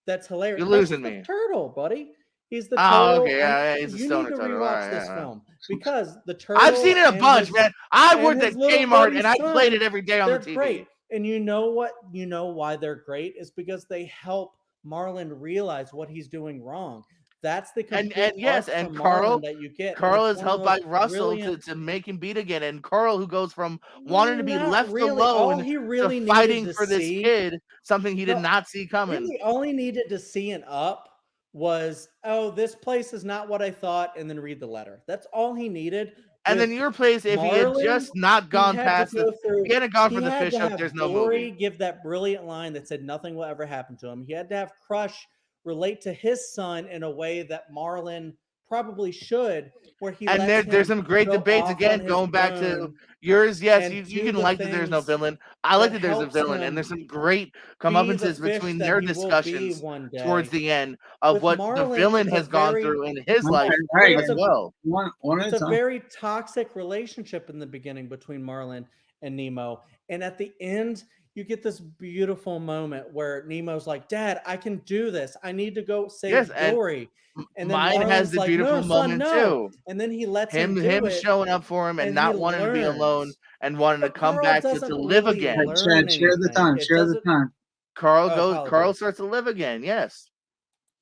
S2: That's hilarious.
S3: You're
S2: That's
S3: losing
S2: the
S3: me.
S2: turtle, buddy. He's the
S3: Oh,
S2: turtle.
S3: okay, yeah, he's a
S2: You
S3: stoner
S2: need to
S3: turtle.
S2: rewatch
S3: Alright,
S2: this
S3: yeah.
S2: film because the turtle.
S3: I've seen it a
S2: and
S3: bunch,
S2: his-
S3: man. I
S2: and
S3: worked
S2: his
S3: at
S2: little
S3: Kmart
S2: buddy's
S3: and I
S2: son,
S3: played it every day on the
S2: they're
S3: TV.
S2: great. And you know what? You know why they're great is because they help Marlon realize what he's doing wrong. That's the
S3: And
S2: complete
S3: yes,
S2: arc
S3: and
S2: from
S3: Carl
S2: Marlon that you get. and
S3: Carl
S2: it's
S3: is
S2: one of
S3: helped
S2: the
S3: by
S2: most
S3: Russell
S2: brilliant.
S3: to make him beat again. And Carl, who goes from wanting to be
S2: Not
S3: left
S2: really. All
S3: alone
S2: he
S3: to
S2: really needed
S3: fighting
S2: to
S3: for this
S2: see.
S3: kid, something he did
S2: No,
S3: not see coming.
S2: Really, all he needed to see in Up was, oh, this place is not what I thought, and then read the letter. That's all he needed.
S3: And then
S2: With
S3: your place, if he had
S2: Marlon,
S3: just not
S2: he
S3: gone
S2: had
S3: past
S2: to go
S3: the,
S2: through.
S3: if he hadn't gone for
S2: He
S3: the
S2: had
S3: fish
S2: to
S3: hook,
S2: have
S3: there's no
S2: Dory
S3: movie.
S2: give that brilliant line that said nothing will ever happen to him. He had to have Crush relate to his son in a way that Marlon probably should, where he
S3: And
S2: lets
S3: there's
S2: him
S3: some great
S2: go
S3: debates
S2: off
S3: again,
S2: on his
S3: going back to
S2: own
S3: yours. Yes,
S2: and
S3: you
S2: do
S3: can
S2: the
S3: like that there's no
S2: things
S3: villain. I like
S2: that
S3: that there's a
S2: helps
S3: villain, and
S2: him
S3: there's some great
S2: be the
S3: comeuppances
S2: fish
S3: between
S2: that
S3: their
S2: he will be
S3: discussions
S2: one
S3: towards
S2: day.
S3: the end of
S2: With
S3: what the
S2: Marlon,
S3: villain
S2: it's a
S3: has gone
S2: very
S3: through in his
S1: All
S3: life
S1: right,
S2: it's
S3: as
S2: a
S3: well.
S1: one at
S2: it's
S1: a
S2: a
S1: time.
S2: very toxic relationship in the beginning between Marlon and Nemo. And at the end, you get this beautiful moment where Nemo's like, Dad, I can do this. I need to go save
S3: Yes, and
S2: Dory. And then
S3: mine has
S2: Marlon's
S3: the
S2: like,
S3: beautiful
S2: no, son,
S3: moment
S2: no.
S3: too.
S2: And then he lets him do
S3: Him
S2: it.
S3: showing up for him and
S2: And he
S3: not wanting to be alone
S2: learns.
S3: and wanting to
S2: But
S3: come
S2: Carl
S3: back to
S2: doesn't
S3: live
S2: really
S3: again.
S2: learn
S1: Chad, share the
S2: anything.
S1: time.
S2: It
S1: Share the
S2: doesn't.
S1: time.
S3: Carl
S2: Apologies.
S3: starts to live again. Yes.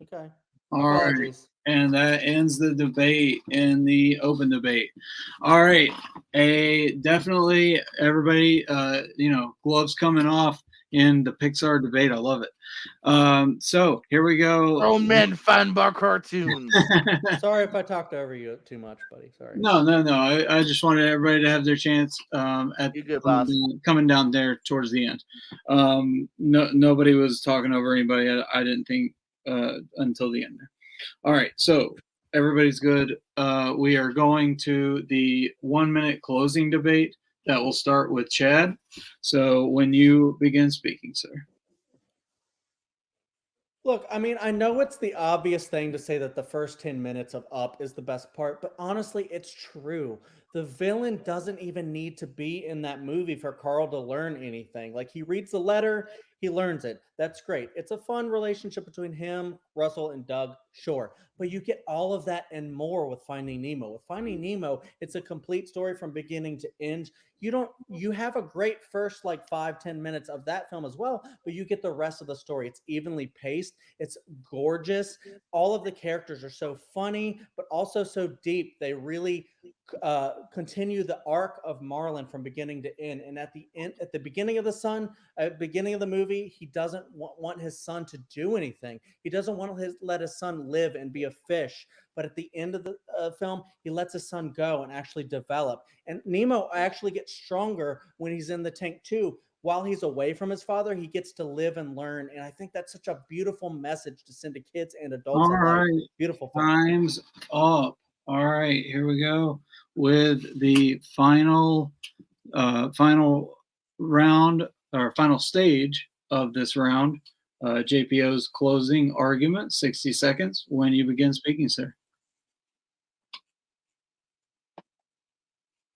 S2: Okay.
S1: All right.
S2: Apologies.
S1: And that ends the debate in the open debate. All right. Definitely everybody, gloves coming off in the Pixar debate. I love it. So here we go.
S3: Grown men fan bar cartoons.
S2: Sorry if I talked over you too much, buddy. Sorry.
S1: No. I just wanted everybody to have their chance at
S3: You good, boss.
S1: coming down there towards the end. Nobody was talking over anybody. I didn't think until the end. All right, so everybody's good. We are going to the 1 minute closing debate that will start with Chad. So when you begin speaking, sir.
S2: Look, I mean, I know it's the obvious thing to say that the first 10 minutes of Up is the best part, but honestly, it's true. The villain doesn't even need to be in that movie for Carl to learn anything. Like, he reads the letter, he learns it. That's great. It's a fun relationship between him, Russell, and Doug, sure. But you get all of that and more with Finding Nemo. With Finding Nemo, it's a complete story from beginning to end. You have a great first 5-10 minutes of that film as well, but you get the rest of the story. It's evenly paced. It's gorgeous. All of the characters are so funny, but also so deep. They really continue the arc of Marlon from beginning to end. And at the beginning of the movie, he doesn't want his son to do anything. He doesn't want to let his son live and be a fish. But at the end of the film, he lets his son go and actually develop. And Nemo actually gets stronger when he's in the tank too. While he's away from his father, he gets to live and learn. And I think that's such a beautiful message to send to kids and adults.
S1: All right.
S2: Beautiful film.
S1: Time's up. All right, here we go with the final round or final stage of this round. JPO's closing argument, 60 seconds. When you begin speaking, sir.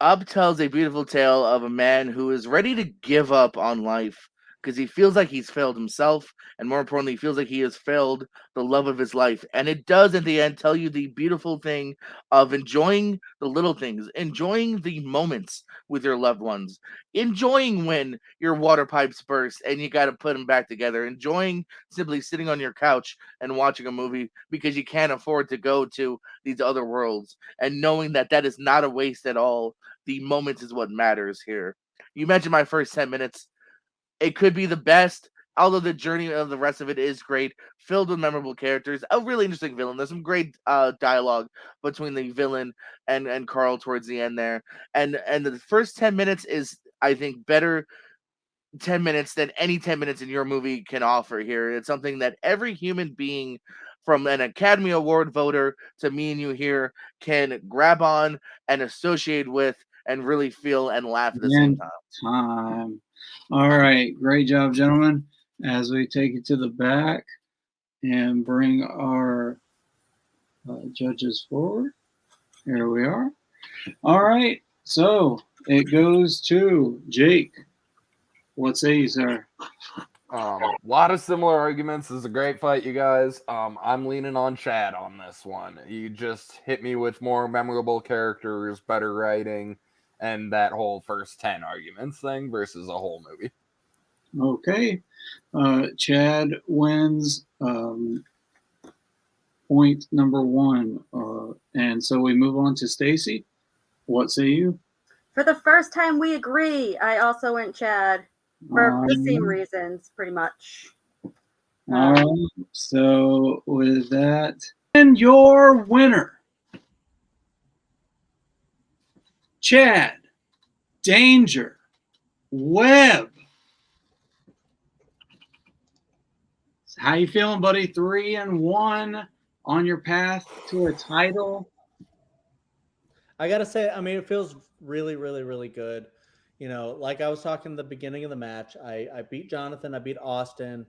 S3: Up tells a beautiful tale of a man who is ready to give up on life because he feels like he's failed himself, and more importantly, he feels like he has failed the love of his life. And it does, at the end, tell you the beautiful thing of enjoying the little things, enjoying the moments with your loved ones, enjoying when your water pipes burst and you got to put them back together, enjoying simply sitting on your couch and watching a movie because you can't afford to go to these other worlds, and knowing that that is not a waste at all. The moments is what matters here. You mentioned my first 10 minutes. It could be the best, although the journey of the rest of it is great, filled with memorable characters, a really interesting villain. There's some great dialogue between the villain and Carl towards the end there. And the first 10 minutes is, I think, better 10 minutes than any 10 minutes in your movie can offer here. It's something that every human being, from an Academy Award voter to me and you here, can grab on and associate with and really feel and laugh at the same time.
S1: All right, great job, gentlemen. As we take it to the back and bring our judges forward. Here we are. All right, so it goes to Jake. What say you, sir?
S5: Lot of similar arguments. This is a great fight, you guys. I'm leaning on Chad on this one. You just hit me with more memorable characters, better writing, and that whole first 10 arguments thing versus a whole movie.
S1: Okay. Chad wins point number 1. And so we move on to Stacy. What say you?
S4: For the first time, we agree. I also went Chad for the same reasons, pretty much.
S1: All right. So with that, and your winner, Chad Danger Webb. How you feeling, buddy? 3-1 on your path to a title.
S2: I gotta say, I mean, it feels really, really, really good. You know, like I was talking at the beginning of the match, I beat Jonathan, I beat Austin.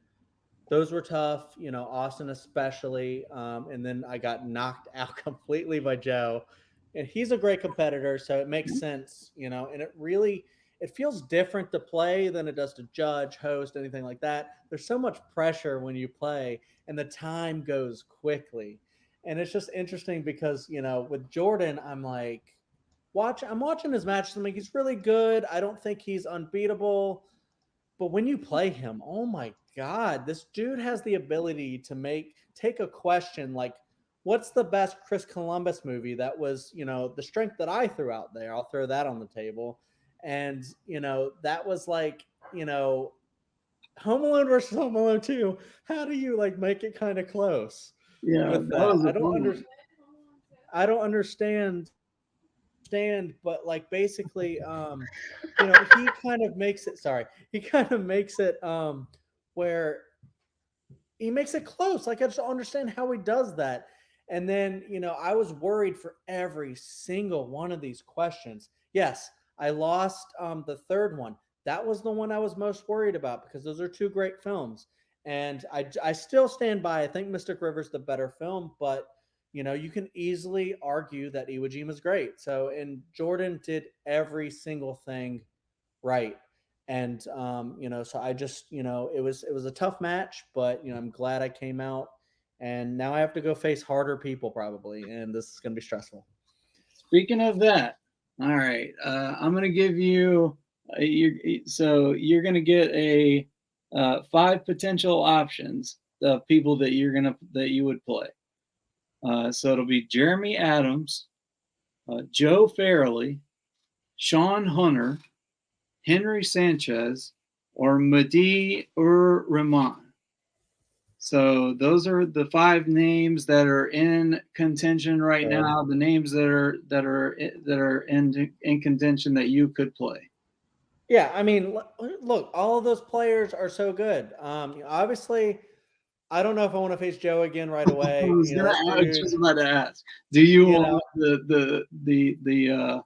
S2: Those were tough, you know, Austin especially. And then I got knocked out completely by Joe. And he's a great competitor, so it makes sense, you know, and it feels different to play than it does to judge, host, anything like that. There's so much pressure when you play, and the time goes quickly. And it's just interesting because, you know, with Jordan, I'm like, I'm watching his matches. I'm like, he's really good. I don't think he's unbeatable. But when you play him, oh my God, this dude has the ability to take a question like, what's the best Chris Columbus movie that was, you know, the strength that I threw out there? I'll throw that on the table. And, you know, that was like, you know, Home Alone versus Home Alone 2. How do you like make it kind of close?
S1: Yeah,
S2: With that. I don't understand, but like basically, you know, he kind of makes it where he makes it close. Like I just don't understand how he does that. And then, you know, I was worried for every single one of these questions. Yes, I lost the third one. That was the one I was most worried about because those are two great films. And I still stand by, I think Mystic River's the better film, but, you know, you can easily argue that Iwo Jima is great. So, and Jordan did every single thing right. And, you know, so I just, you know, it was a tough match, but, you know, I'm glad I came out. And now I have to go face harder people probably, and this is going to be stressful.
S1: Speaking of that, all right, I'm going to give you. You're going to get a 5 potential options of people that you would play. So it'll be Jeremy Adams, Joe Farrelly, Sean Hunter, Henry Sanchez, or Mahdi Rahman. So those are the 5 names that are in contention right now. The names that are in contention that you could play.
S2: Yeah, I mean, look, all of those players are so good. Obviously, I don't know if I want to face Joe again right away.
S1: I was just about to ask. Do you want the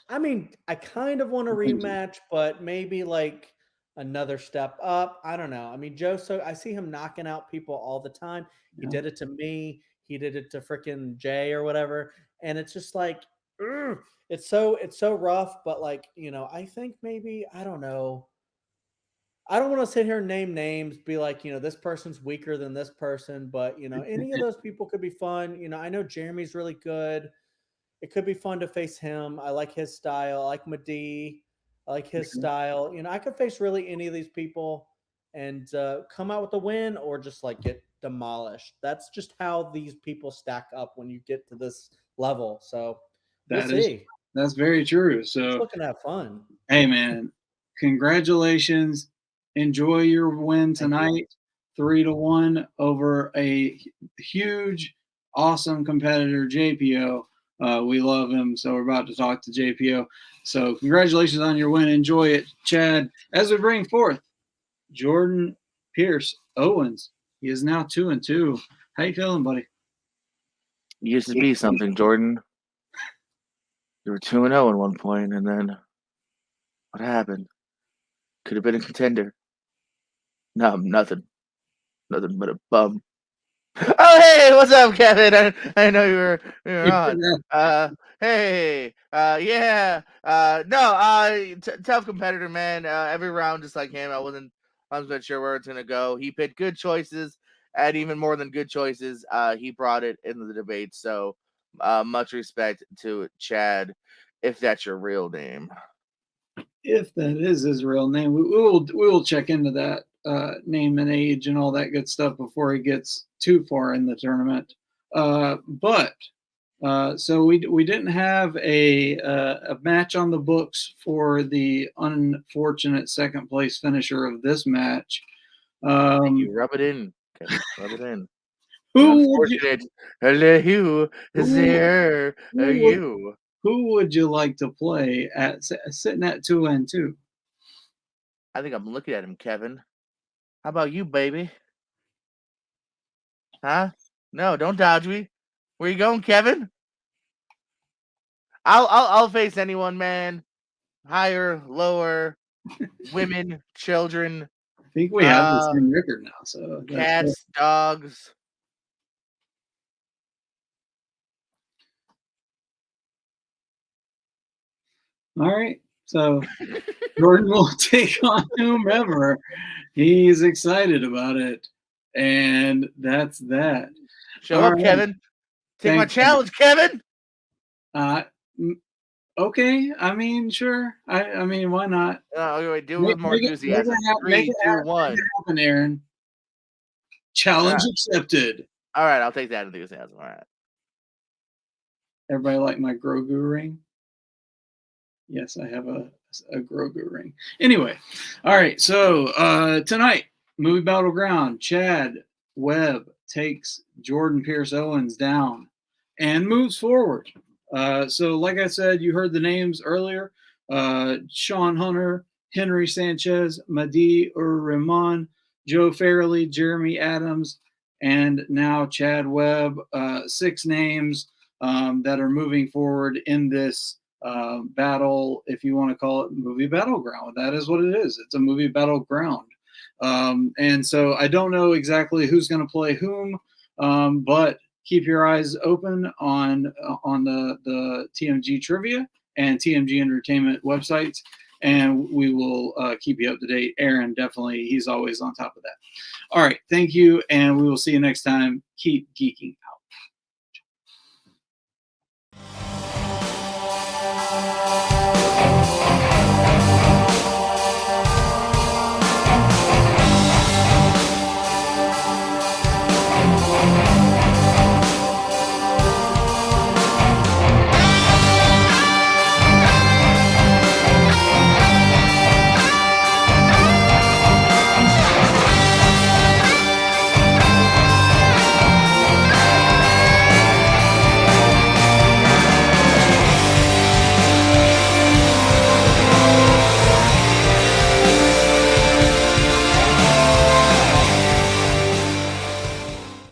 S2: I mean, I kind of want a rematch, but maybe like another step up. I don't know. I mean, Joe, so I see him knocking out people all the time. He did it to me. He did it to freaking Jay or whatever. And it's just like, it's so rough. But like, you know, I think maybe, I don't know. I don't want to sit here and name names, be like, you know, this person's weaker than this person, but you know, any of those people could be fun. You know, I know Jeremy's really good. It could be fun to face him. I like his style. I like Mahdi. I like his style. You know, I could face really any of these people and come out with a win or just like get demolished. That's just how these people stack up when you get to this level. So we'll see.
S1: That's very true. So
S2: just looking to have fun.
S1: Hey man, congratulations. Enjoy your win tonight. 3-1 over a huge, awesome competitor, JPO. We love him, so we're about to talk to JPO. So congratulations on your win. Enjoy it, Chad. As we bring forth Jordan Pierce Owens, he is now 2-2. How you feeling, buddy?
S3: You used to be something, Jordan. You were 2-0 at one point, and then what happened? Could have been a contender. No, nothing. Nothing but a bum. Oh, hey, what's up, Kevin? I know you were on. Hey, yeah. No, tough competitor, man. Every round, just like him, I wasn't I wasn't sure where it's gonna go. He picked good choices, and even more than good choices, he brought it into the debate. So, much respect to Chad, if that's your real name.
S1: If that is his real name, we will check into that name and age and all that good stuff before he gets too far in the tournament. So we didn't have a match on the books for the unfortunate second place finisher of this match.
S3: You rub it in, Kevin. Rub it in.
S1: Who would you,
S3: Unfortunate. Hello, there
S1: who
S3: are
S1: would-
S3: you?
S1: who would you like to play at sitting at 2-2?
S3: I think I'm looking at him, Kevin. How about you, baby? Huh? No, don't dodge me. Where you going, Kevin? I'll face anyone, man. Higher, lower, women, children,
S1: I think we have the same record now, so that's
S3: cats, dogs.
S1: all right. So Jordan will take on whomever. He's excited about it, and that's that.
S3: Show
S1: All
S3: up,
S1: right.
S3: Kevin. Take my
S1: Thanks.
S3: challenge, Kevin.
S1: Okay. I mean, sure. I mean, why not?
S3: Okay, do it with more
S1: Make it
S3: enthusiasm.
S1: happen,
S3: 3, 2, 1.
S1: Aaron. Challenge accepted.
S3: All right, I'll take that enthusiasm. All right.
S1: Everybody like my Grogu ring? Yes, I have a Grogu ring. Anyway, all right. So tonight, Movie Battleground, Chad Webb takes Jordan Pierce Owens down and moves forward. So like I said, you heard the names earlier. Sean Hunter, Henry Sanchez, Mahdi Rahman, Joe Fairley, Jeremy Adams, and now Chad Webb. 6 names that are moving forward in this battle, if you want to call it Movie Battleground. That is what it is. It's a Movie Battleground. And so I don't know exactly who's going to play whom, but keep your eyes open on the TMG Trivia and TMG Entertainment websites, and we will keep you up to date. Aaron, definitely, he's always on top of that. All right, thank you, and we will see you next time. Keep geeking out.